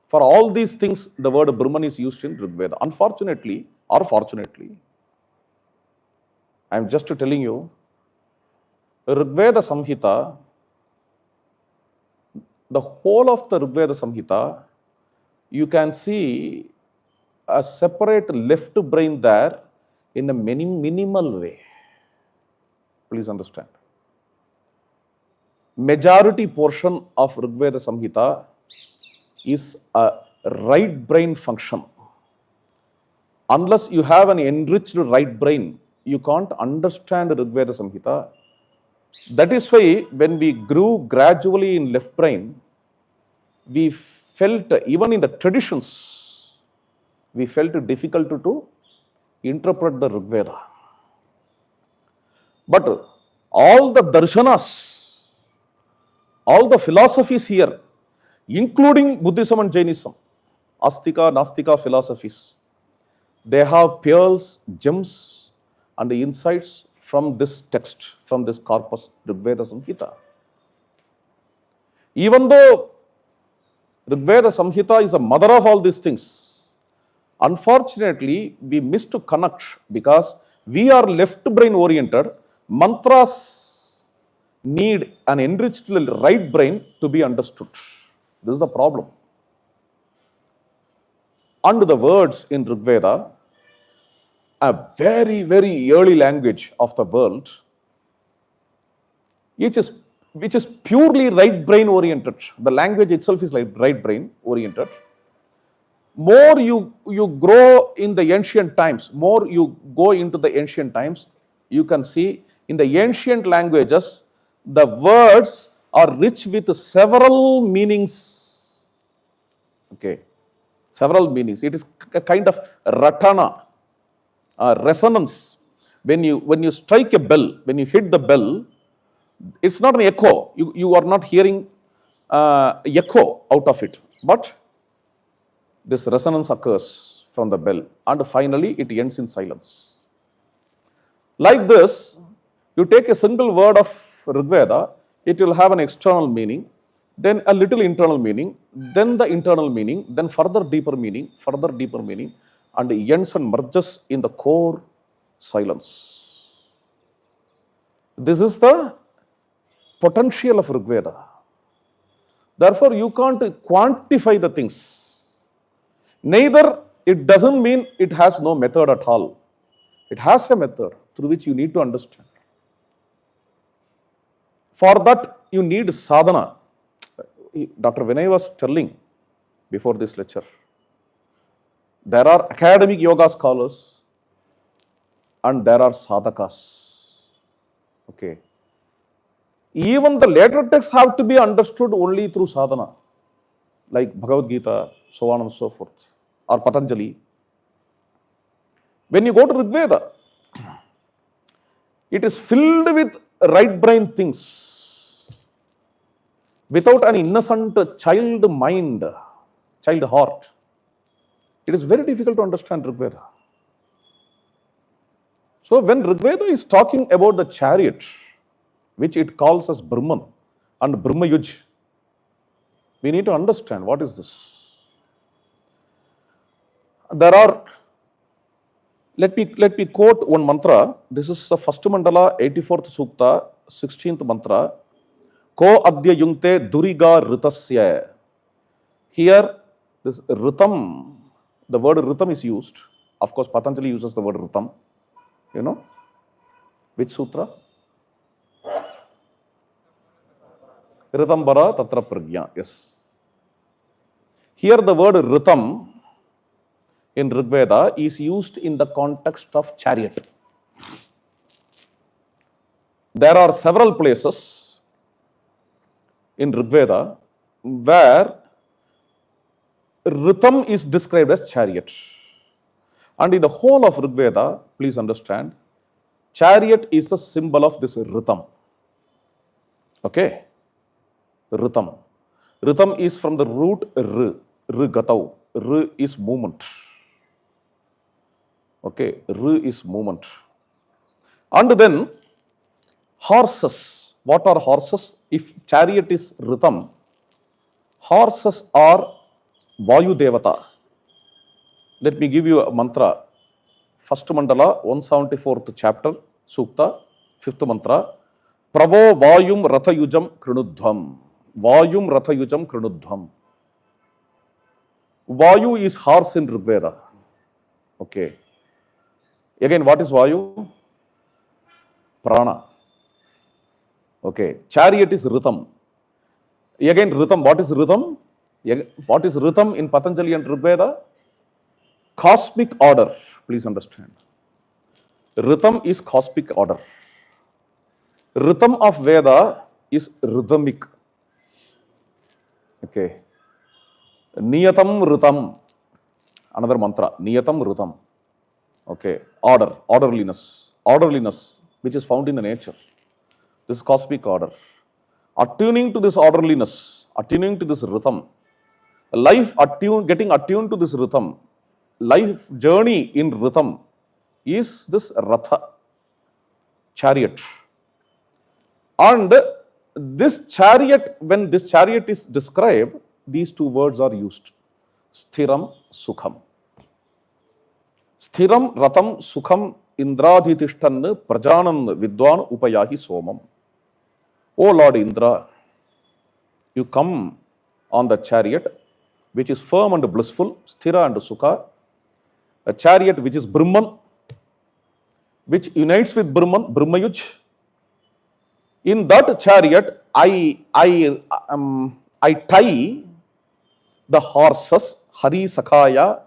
Speaker 2: For all these things, the word Brahman is used in Rigveda. Unfortunately, or fortunately, I am just telling you, Rigveda Samhita, the whole of the Rigveda Samhita, you can see a separate left brain there in a minimal way. Please understand. Majority portion of Rigveda Samhita is a right brain function. Unless you have an enriched right brain, you can't understand Rigveda Samhita. That is why when we grew gradually in left brain, we felt, even in the traditions, we felt it difficult to interpret the Rigveda. But all the darshanas All the philosophies here, including Buddhism and Jainism, Astika, Nastika philosophies, they have pearls, gems, and the insights from this text, from this corpus, Rigveda Samhita. Even though Rigveda Samhita is the mother of all these things, unfortunately, we miss to connect because we are left brain oriented. Mantras need an enriched right brain to be understood. This is the problem. And the words in Rigveda, a very, very early language of the world, which is purely right brain oriented. The language itself is like right brain oriented. More you grow in the ancient times, more you go into the ancient times, you can see in the ancient languages, the words are rich with several meanings. Okay, several meanings. It is a kind of ratana, resonance. When you strike a bell, when you hit the bell, it's not an echo. You are not hearing echo out of it, but this resonance occurs from the bell, and finally it ends in silence. Like this, you take a single word of Rigveda, it will have an external meaning, then a little internal meaning, then the internal meaning, then further deeper meaning, and it ends and merges in the core silence. This is the potential of Rigveda. Therefore, you can't quantify the things. Neither it doesn't mean it has no method at all. It has a method through which you need to understand. For that, you need sadhana. Dr. Vinay was telling before this lecture, there are academic yoga scholars and there are sadhakas. Okay. Even the later texts have to be understood only through sadhana, like Bhagavad Gita, so on and so forth, or Patanjali. When you go to Rigveda, it is filled with right brain things. Without an innocent child mind, child heart, it is very difficult to understand Rigveda. So when Rigveda is talking about the chariot, which it calls as Brahman and Brahmayuj, we need to understand what is this. There are, let me quote one mantra. This is the first mandala, 84th sukta, 16th mantra. Ko adya yungte duriga ritasya. Here, this ritam, the word ritam is used. Of course, Patanjali uses the word ritam. You know, which sutra? Ritambara tatra pragya. Yes. Here, the word ritam in Rigveda is used in the context of chariot. There are several places in Rigveda where ritam is described as chariot. And in the whole of Rigveda, please understand, chariot is the symbol of this ritam. Okay? Ritam. Ritam is from the root gatau. R is movement. Okay, R is movement. And then horses. What are horses? If chariot is ritam, horses are Vayu Devata. Let me give you a mantra. First mandala, 174th chapter, Sukta, 5th mantra. Pravo Vayum Rathayujam Krinudhvam. Vayum Rathayujam Krinudhvam. Vayu is horse in Rigveda. Okay. Again, what is Vayu? Prana. Okay. Chariot is Ritam. Again, Ritam. What is Ritam? What is Ritam in Patanjali and Rigveda? Cosmic order. Please understand. Ritam is cosmic order. Rhythm of Veda is rhythmic. Okay. Niyatam Ritam. Another mantra. Niyatam Ritam. Okay. Order. Orderliness. Orderliness, which is found in the nature. This is cosmic order. Attuning to this orderliness, attuning to this rhythm, getting attuned to this rhythm, life journey in rhythm is this ratha, chariot. And this chariot, when this chariot is described, these two words are used: sthiram, sukham. Sthiram, ratham, sukham, indradhitishtan, prajanan, vidwan, upayahi, somam. O Lord Indra, you come on the chariot, which is firm and blissful, sthira and sukha, a chariot which is Brahman, which unites with Brahman, Brahmayuj. In that chariot, I tie the horses, Hari Sakhaya.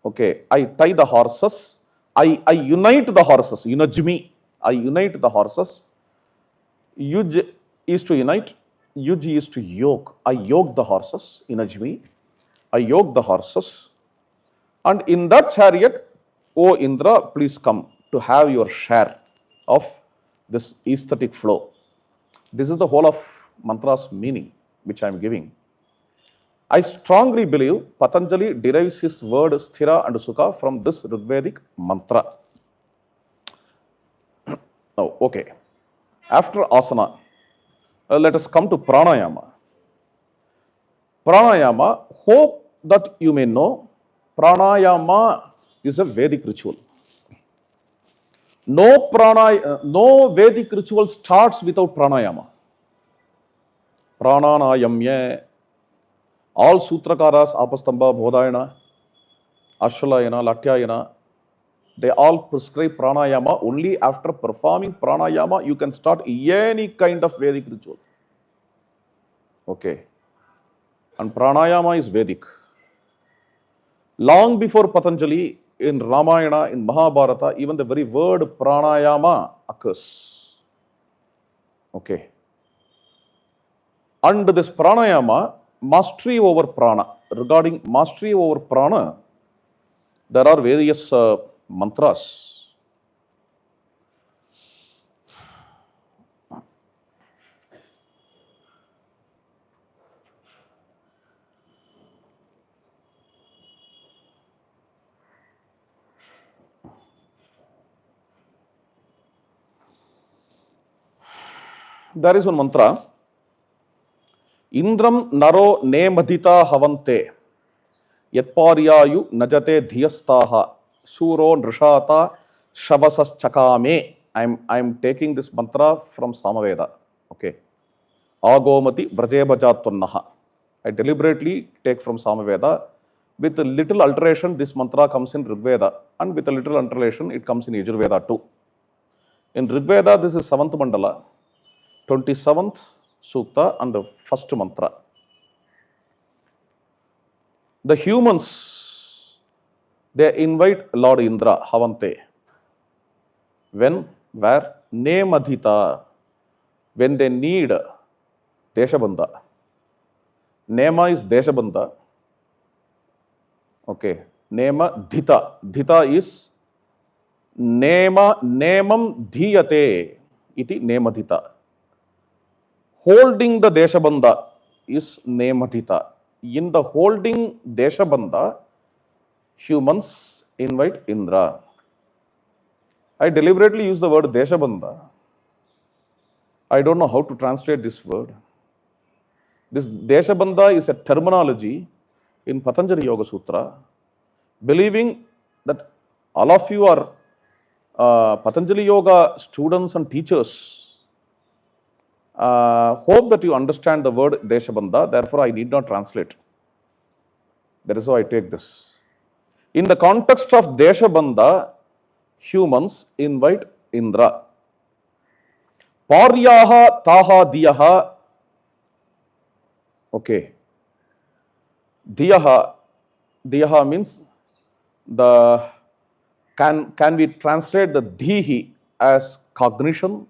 Speaker 2: Okay, I tie the horses. I unite the horses. Yunajmi. I unite the horses. Yuj is to unite. Yuj is to yoke. I yoke the horses. Yunajmi. I yoke the horses. And in that chariot, O Indra, please come to have your share of this aesthetic flow. This is the whole of mantra's meaning, which I am giving. I strongly believe Patanjali derives his word sthira and sukha from this Rigvedic mantra. Now, okay. After asana, let us come to pranayama. Pranayama, hope that you may know, pranayama is a Vedic ritual. No Vedic ritual starts without pranayama. Prananayamya. All Sutrakaras, Apastamba, Bodhayana, Ashwalayana, Latyayana, they all prescribe pranayama. Only after performing pranayama, you can start any kind of Vedic ritual. Okay. And pranayama is Vedic. Long before Patanjali, in Ramayana, in Mahabharata, even the very word pranayama occurs. Okay. And this pranayama, mastery over prana. Regarding mastery over prana, there are various mantras. There is one mantra. Indram naro ne madhita havante yatparyayu najate dhiyastaha suro nrishata shavasas chakame. I'm taking this mantra from Samaveda. Okay. Agomati vrajebhajatvannaha. I deliberately take from Samaveda. With a little alteration, this mantra comes in Rigveda, and with a little alteration, it comes in Yajurveda too. In Rigveda, this is 7th mandala, 27th sukta, and the first mantra. The humans, they invite Lord Indra, Havante. When? Where? Nemadhita. When they need Deshabandha. Nema is Deshabandha. Okay. Nema Dhita. Dhita is Nemam Dhiyate iti Nemadhita. Holding the Deshabandha is Nemadhita. In the holding Deshabandha, humans invite Indra. I deliberately use the word Deshabandha. I don't know how to translate this word. This Deshabandha is a terminology in Patanjali Yoga Sutra, believing that all of you are Patanjali Yoga students and teachers. Hope that you understand the word Deshabandha, therefore I need not translate. That is how I take this. In the context of Deshabandha, humans invite Indra. Paryaha taha diyaha. Okay. Diyaha means the can we translate the dhihi as cognition,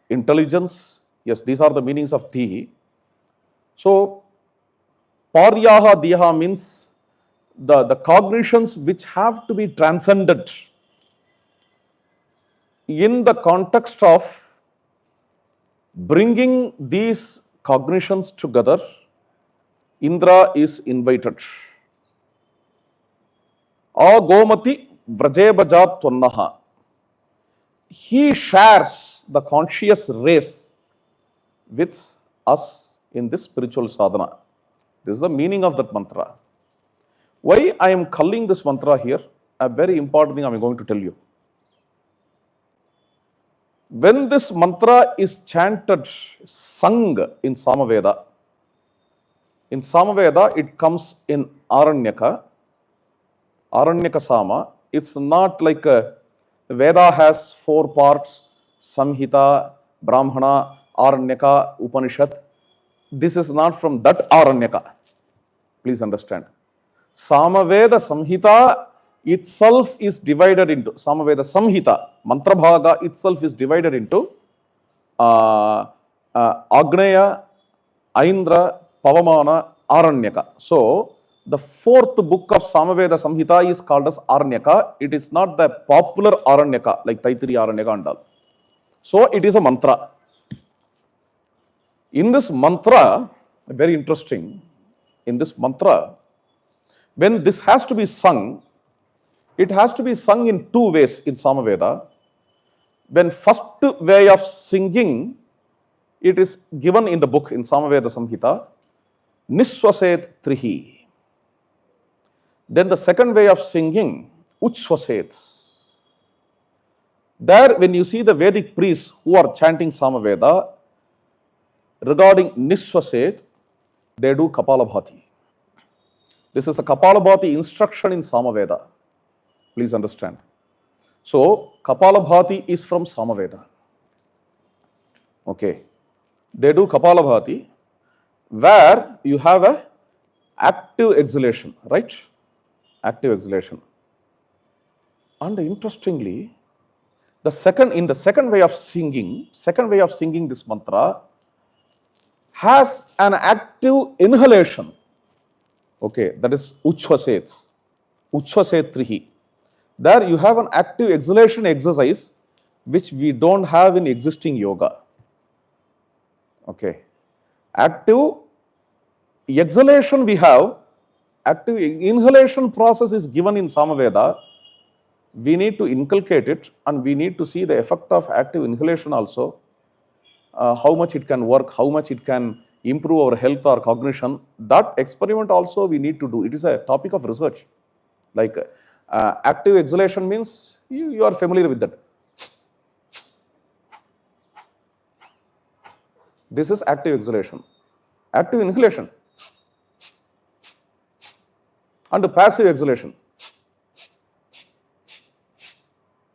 Speaker 2: intelligence? Yes, these are the meanings of dhihi. So paryaha diyaha means the cognitions which have to be transcended in the context of Bringing these cognitions together, Indra is invited. Agomati Vrajebajat Tvannaha. He shares the conscious race with us in this spiritual sadhana. This is the meaning of that mantra. Why I am calling this mantra here? A very important thing I am going to tell you. When this mantra is chanted, sung in Samaveda it comes in Aranyaka Sama. It's not like a Veda has 4 parts: Samhita, Brahmana, Aranyaka, Upanishad. This is not from that Aranyaka. Please understand. Samaveda Samhita itself is divided into Samaveda Samhita. Mantra Bhaga itself is divided into Agneya, Aindra, Pavamana, Aranyaka. So, the 4th book of Samaveda Samhita is called as Aranyaka. It is not the popular Aranyaka like Taitiri Aranyaka and all. So, it is a mantra. In this mantra, very interesting, in this mantra, when this has to be sung, it has to be sung in 2 ways in Samaveda. When first way of singing, it is given in the book in Samaveda Samhita, Niswaset Trihi. Then the second way of singing, Uthsvaset. There, when you see the Vedic priests who are chanting Samaveda, regarding Niswaset, they do Kapalabhati. This is a Kapalabhati instruction in Samaveda. Please understand. So, Kapalabhati is from Samaveda. Okay. They do Kapalabhati where you have a active exhalation, right? Active exhalation. And interestingly, in the second way of singing this mantra has an active inhalation. Okay, that is Uthsvaset Trihi. There you have an active exhalation exercise which we don't have in existing yoga. Okay. Active exhalation we have, active inhalation process is given in Samaveda. We need to inculcate it and we need to see the effect of active inhalation also. How much it can work, how much it can improve our health or cognition. That experiment also we need to do. It is a topic of research. Like active exhalation means you are familiar with that. This is active exhalation. Active inhalation and passive exhalation.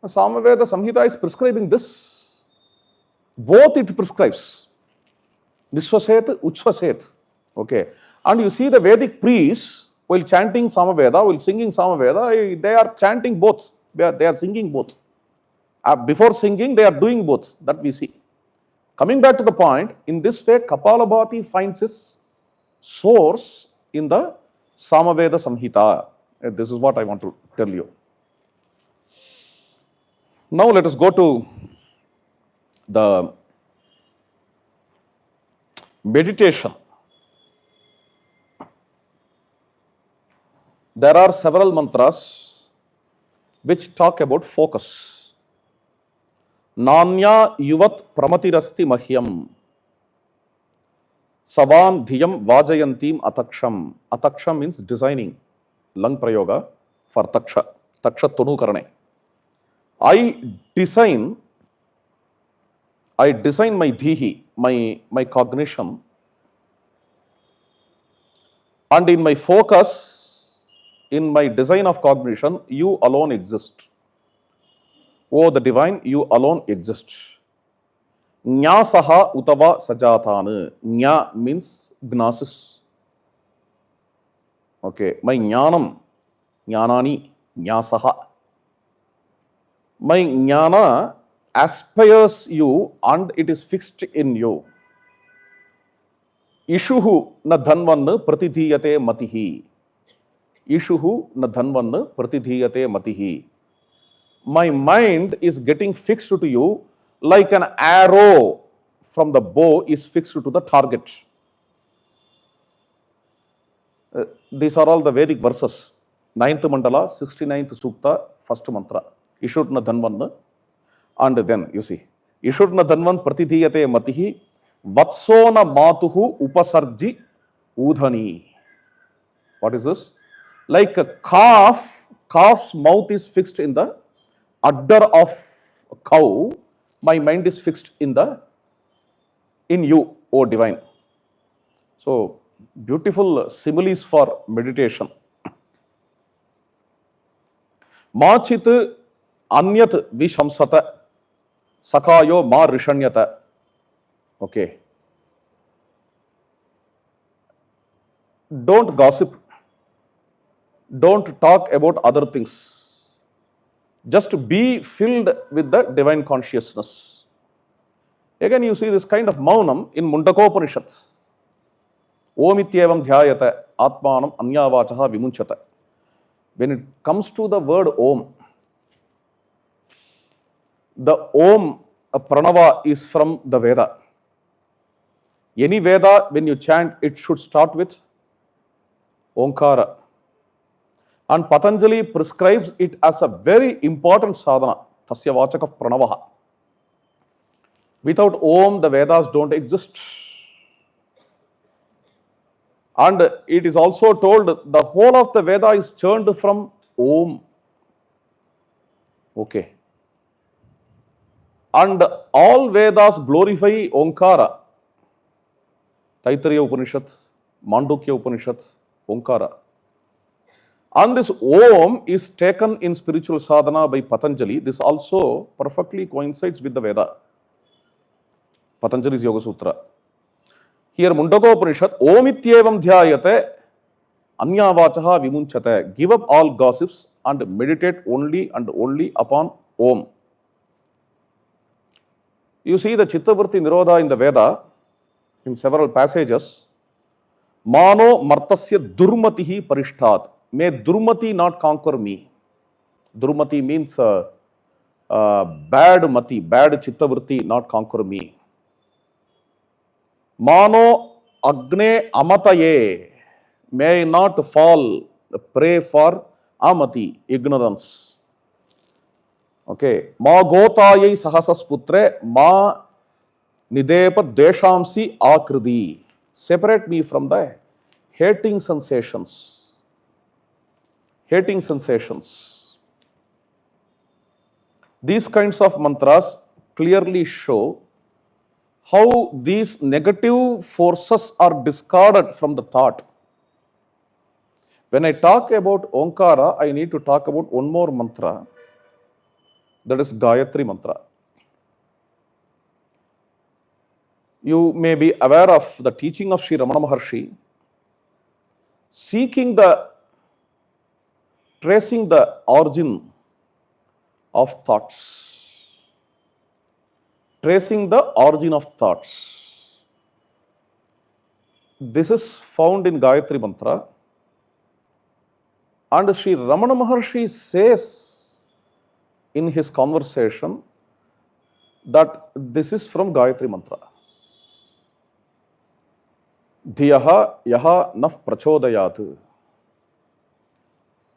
Speaker 2: Samaveda Samhita is prescribing this. Both it prescribes. Niswaset, Uthsvaset. Okay. And you see the Vedic priests while chanting Samaveda, while singing Samaveda, they are chanting both. They are singing both. Before singing, they are doing both. That we see. Coming back to the point, in this way, Kapalabhati finds its source in the Samaveda Samhita. This is what I want to tell you. Now let us go to the meditation. There are several mantras which talk about focus. Nanya yuvat pramatirasti mahyam savan dhiyam vajayantim ataksham. Ataksham means designing. Lang prayoga for taksha. Taksha tonu karane. I design my dhihi, my cognition, and in my focus, in my design of cognition, you alone exist. O the divine, you alone exist. Nyasaha Uthsava sajatana. Nya means gnosis. Okay, my jnanam, jnanani, nyasaha. My jnana aspires you and it is fixed in you. Ishuhu na dhanvan pratidhiyate matihi. Ishuhu na dhanvan pratidhiyate matihi. My mind is getting fixed to you like an arrow from the bow is fixed to the target. These are all the Vedic verses. 9th mandala, 69th sukta, first mantra. Ishurna Dhanvan. And then you see, Ishurna Dhanvan pratidhiyate matihi vatsona matuhu upasarji udhani. What is this? Like a calf's mouth is fixed in the udder of a cow. My mind is fixed in you, O divine. So beautiful similes for meditation. Machit anyat vishamsata sakayo ma rishanyata. Okay. Don't gossip. Don't talk about other things. Just be filled with the divine consciousness. Again, you see this kind of maunam in Mundakopanishads. Om ityevam dhyayata atmanam anyavachaha vimunchata. When it comes to the word Om, the Om, a pranava, is from the Veda. Any Veda, when you chant, it should start with Omkara. And Patanjali prescribes it as a very important sadhana, tasya vachaka pranavaha. Without Om, the Vedas don't exist. And it is also told the whole of the Veda is churned from Om. Okay. And all Vedas glorify Omkara. Taittiriya Upanishad, Mandukya Upanishad, Omkara. And this Om is taken in spiritual sadhana by Patanjali. This also perfectly coincides with the Veda. Patanjali's Yoga Sutra. Here Mundaka Upanishad, Om ityevam dhyayate anyavachaha vimunchate. Give up all gossips and meditate only and only upon Om. You see the Chittavritti Nirodha in the Veda, in several passages. Mano martasya durmatihi parishtat. May durmati not conquer me. Durmati means bad mati, bad chittavritti not conquer me. Mano agne amataye. May not fall prey for amati, ignorance. Okay. Ma gotayai sahasas putre ma nidepa deshamsi akridi. Separate me from the hating sensations. Hating sensations. These kinds of mantras clearly show how these negative forces are discarded from the thought. When I talk about Omkara, I need to talk about one more mantra, that is Gayatri mantra. You may be aware of the teaching of Sri Ramana Maharshi, tracing the origin of thoughts. Tracing the origin of thoughts. This is found in Gayatri Mantra. And Sri Ramana Maharshi says in his conversation that this is from Gayatri Mantra. Dhiyaha yaha naf prachodayat.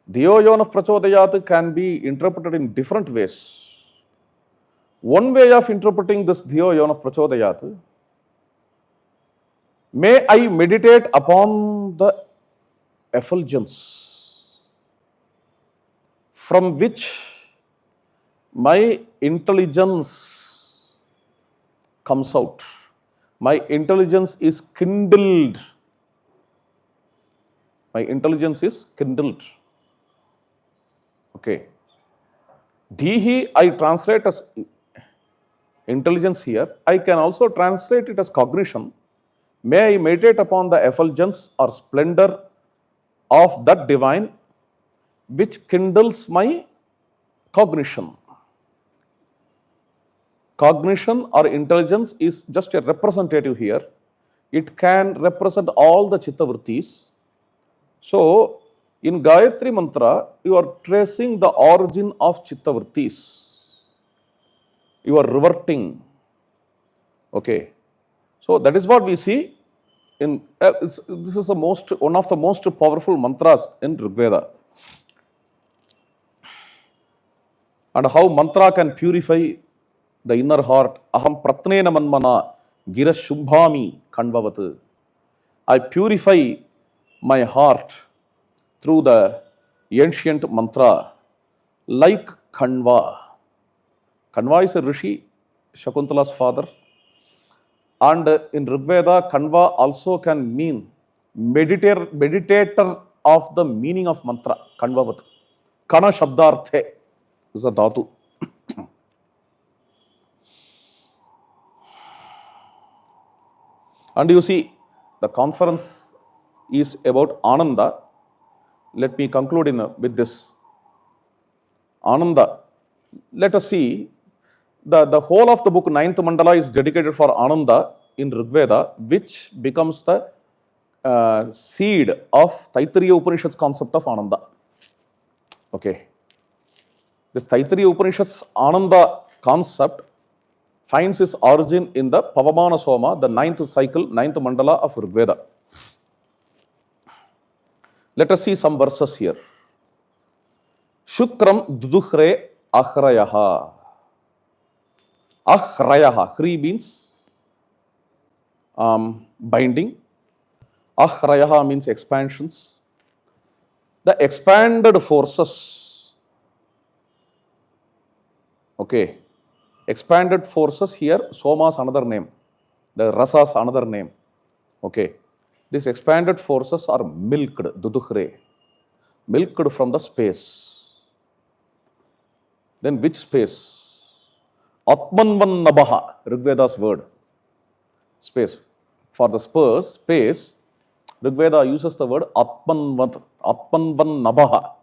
Speaker 2: Dhiyo yo naf prachodayat can be interpreted in different ways. One way of interpreting this Dhiyo yo naf prachodayat, may I meditate upon the effulgence from which my intelligence comes out. My intelligence is kindled. My intelligence is kindled. Okay. Dhihi, I translate as intelligence here. I can also translate it as cognition. May I meditate upon the effulgence or splendor of that divine which kindles my cognition. Cognition or intelligence is just a representative here. It can represent all the chittavrittis. So, in Gayatri Mantra, you are tracing the origin of chittavrittis. You are reverting. Okay. So that is what we see in this is one of the most powerful mantras in Rig Veda. And how mantra can purify the inner heart. Aham pratnena manmana gira shubhami kanvavat. I purify my heart through the ancient mantra like Kanva. Kanva is a rishi, Shakuntala's father. And in Rig Veda, Kanva also can mean meditator of the meaning of mantra. Kanvavat. Kana Shabdarthe is a dhatu. And you see, the conference is about Ananda. Let me conclude with this. Ananda. Let us see, the whole of the book, 9th Mandala, is dedicated for Ananda in Rig Veda, which becomes the seed of Taittiriya Upanishad's concept of Ananda. Okay. This Taittiriya Upanishad's Ananda concept finds its origin in the Pavamana Soma, the 9th cycle, 9th Mandala of Rig Veda. Let us see some verses here. Shukram duduhre ahrayaha. Ahrayaha. Hri means binding. Ahrayaha means expansions. The expanded forces. Okay. Expanded forces here, Soma's another name. The Rasa's another name. Okay. These expanded forces are milked, duduhre. Milked from the space. Then which space? Atmanvan nabaha, Rig Veda's word. Space. For the space, Rig Veda uses the word Atmanvan nabaha.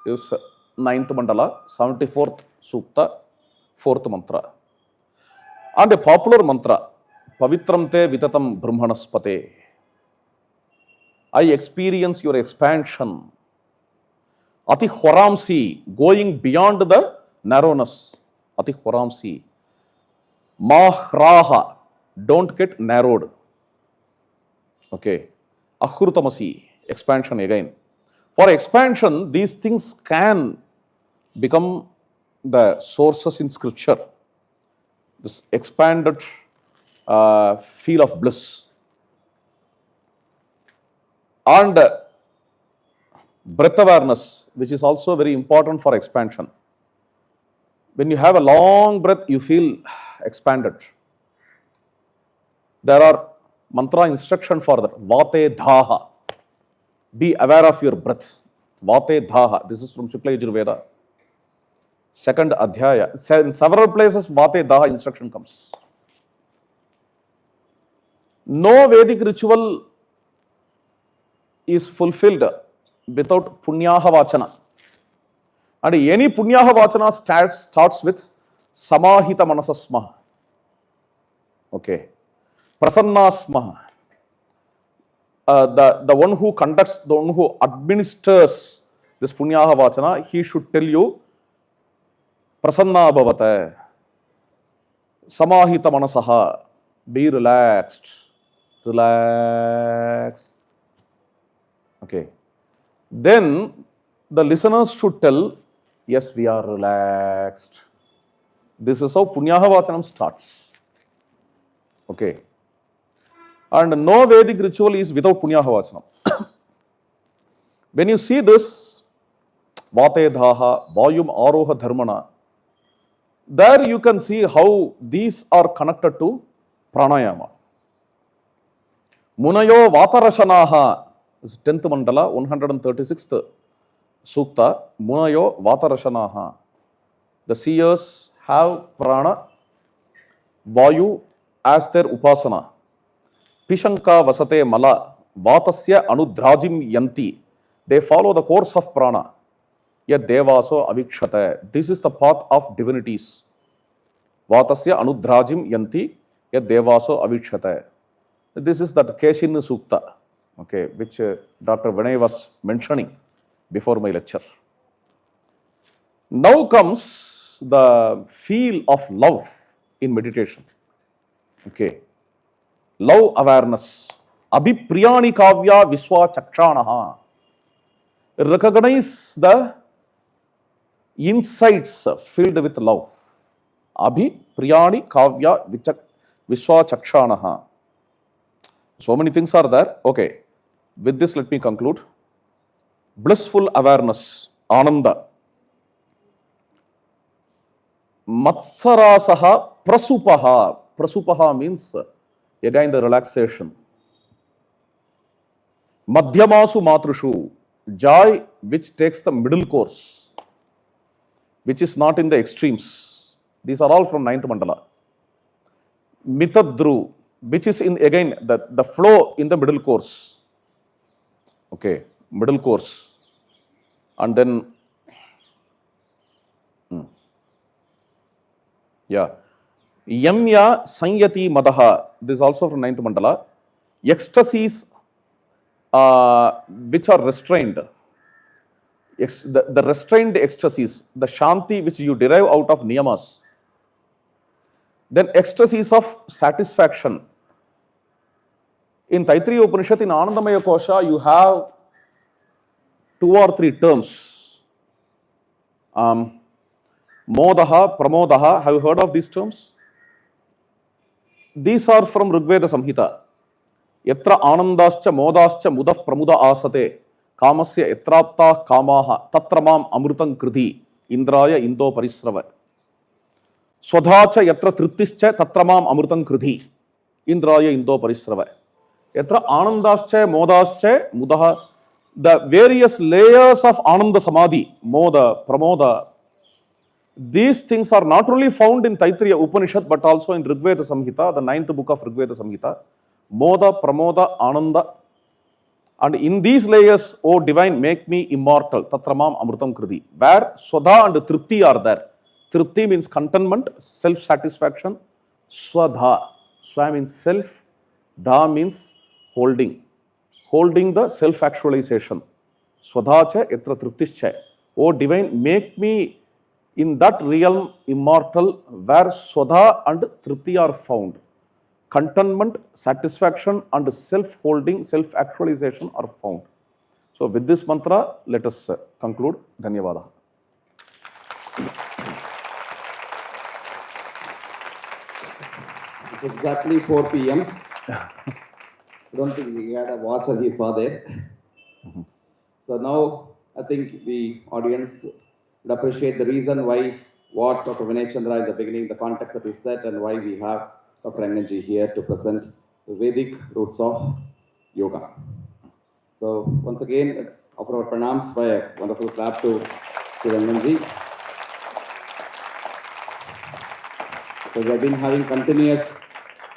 Speaker 2: Is 9th Mandala, 74th Sukta, 4th mantra. And a popular mantra, Pavitramte Vitatam Brahmanaspate. I experience your expansion. Ati Horamsi, going beyond the narrowness. Ati Horamsi. Mahraha, don't get narrowed. Okay. Ahrutamasi, expansion again. For expansion, these things can become the sources in scripture. This expanded feel of bliss. And breath awareness, which is also very important for expansion. When you have a long breath, you feel expanded. There are mantra instruction for that. Vate dhaha. Be aware of your breath. Vate dhaha. This is from Shukla Yajurveda. 2nd Adhyaya. In several places, Vate dhaha instruction comes. No Vedic ritual is fulfilled without punyaha vachana. And any punyaha vachana starts with samahita manasasmaha. Okay. Prasannasmaha. The one who conducts, the one who administers this punyaha vachana, he should tell you prasanna bhavata, samahita manasaha, be relaxed, relax. Okay. Then the listeners should tell, yes, we are relaxed. This is how punyaha vachanam starts. Okay. And no Vedic ritual is without punyaha vachanam. When you see this, vate dhaha, vayum aroha dharmana, there you can see how these are connected to pranayama. Munayo vatarashanaha, is 10th Mandala, 136th Sukta, Munayo vatarashanaha. The seers have prana, vayu as their upasana. Pishanka vasate mala, vatasya anudrajim yanti. They follow the course of prana. Yet devaso avikshata. This is the path of divinities. Vatasya anudrajim yanti, yet devaso avikshata. This is that Keshin Sukta, okay, which Dr. Vinay was mentioning before my lecture. Now comes the feel of love in meditation. Okay. love awareness. Abhipriyani kavya viswa chakshanaha. Recognize the insights filled with love. Abhipriyani kavya viswa chakshanaha. So many things are there. Okay, with this let me conclude. Blissful awareness, ananda. Matsarasaha prasupaha. Prasupaha means again the relaxation. Madhyamasu matrushu, joy which takes the middle course, which is not in the extremes. These are all from 9th mandala. Mitadru, which is in again the flow in the middle course. Okay, middle course. And then Yamya Sanyati Madaha, this is also from 9th mandala. Ecstasies which are restrained. The restrained ecstasies, the Shanti which you derive out of niyamas. Then ecstasies of satisfaction. In Taittiriya Upanishad, in Anandamaya Kosha, you have 2 or 3 terms. Modaha, Pramodaha, have you heard of these terms? These are from Rigveda Samhita. Yatra anandascha modascha mudaf pramuda asate kamasya yatrapta kamaha tatramam amrutam kriti indraya indo parisrava swadhacha yatra trittischa tatramam amrutam kriti indraya indo parisrava yatra anandascha modascha mudaha. The various layers of ananda samadhi, moda, pramoda, these things are not only found in Taittiriya Upanishad but also in Rigveda Samhita, the 9th book of Rigveda Samhita. Moda, pramoda, ananda. And in these layers, O divine, make me immortal. Tatramam amrutam kriti. Where Swadha and Tripti are there. Tripti means contentment, self-satisfaction. Swadha. Swa means self. Dha means holding. Holding the self-actualization. Swadhacha yatra triptischa. O divine, make me in that realm immortal where Swadha and Tripti are found. Contentment, satisfaction and self-holding, self-actualization are found. So with this mantra, let us conclude. Dhanyavada.
Speaker 1: It's exactly 4 p.m. I don't think we had a watch and he saw there. So now I think the audience would appreciate the reason why, what Dr. Vinay Chandra in the beginning, the context that he set, and why we have Dr. Ranganji here to present the Vedic roots of yoga. So once again, let's offer our pranams by a wonderful clap to Ranganji. So we have been having continuous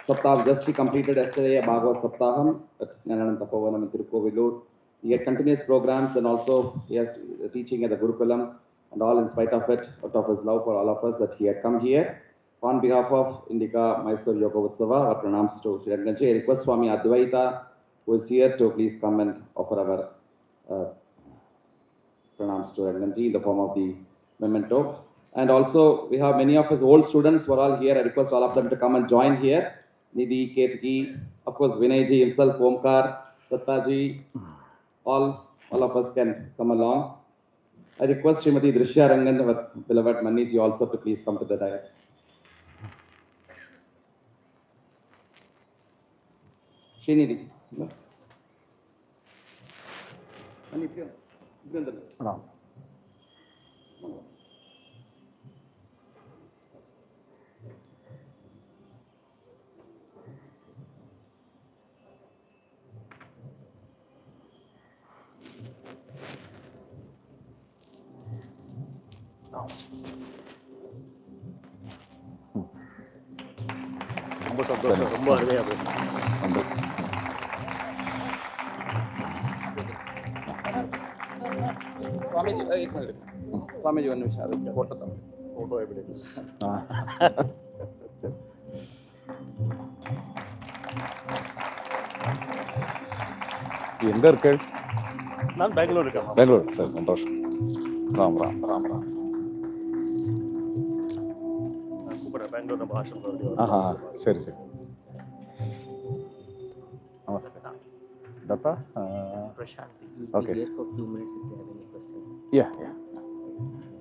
Speaker 1: Saptah. Just we completed yesterday a Bhagavad Saptaham at Nyanananda Tapovanam in Tirukovilur. He had continuous programs and also he has teaching at the Gurukulam, and all in spite of it, out of his love for all of us, that he had come here. On behalf of Indica Mysuru Yoga Uthsava, our pranams to Sri Ranganji. I request Swami Advaita, who is here, to please come and offer our pranams to Ranganji in the form of the memento. And also, we have many of his old students who are all here. I request all of them to come and join here. Nidhi, Ketki, of course, Vinayji himself, Omkar, Dattaji, all of us can come along. I request Srimati Drishya Rangan, our beloved Maniji, also to please come to the dais. Srinidhi.
Speaker 2: Ram.
Speaker 3: ரொம்ப சந்தோஷம், ரொம்ப அருமையாக போயிருக்கு.
Speaker 2: स्वामीजी एक minute, स्वामीजी one निमिष photo तक
Speaker 3: photo evidence.
Speaker 2: எங்க இருக்கு?
Speaker 3: நான் பெங்களூர் இருக்கேன்.
Speaker 2: பெங்களூர், சரி, சந்தோஷம். ராம் ராம் ராம் ராம்.
Speaker 3: நான் கூப்பிட்றேன், பெங்களூர் நம்ம ஆசிரமத்தில்.
Speaker 2: ஆஹா, சரி சரி. Datta?
Speaker 4: Prashanti.
Speaker 1: You'll
Speaker 2: Okay.
Speaker 1: be here for a few minutes if they have any questions.
Speaker 2: Yeah, yeah.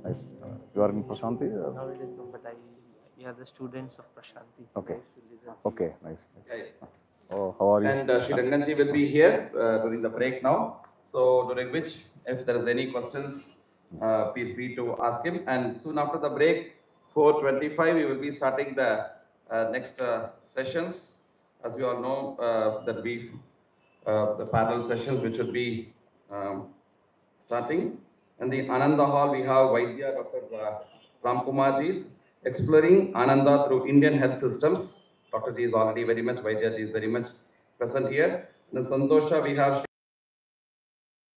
Speaker 2: Nice. You are in Prashanti?
Speaker 4: Now it is no, but we are the students of Prashanti.
Speaker 2: Okay.
Speaker 4: I used to listen.
Speaker 2: Okay, nice.
Speaker 5: Yeah,
Speaker 2: Oh, how are you?
Speaker 5: And Shri Ranganji will be here during the break now. So during which, if there is any questions, feel free to ask him. And soon after the break, 4:25, we will be starting the next sessions. As we all know, the parallel sessions which would be starting. In the Ananda Hall, we have Vaidya Dr. Ram Kumar Ji's exploring Ananda through Indian health systems. Dr. Ji is already very much, Vaidya Ji is very much present here. In Santosha, we have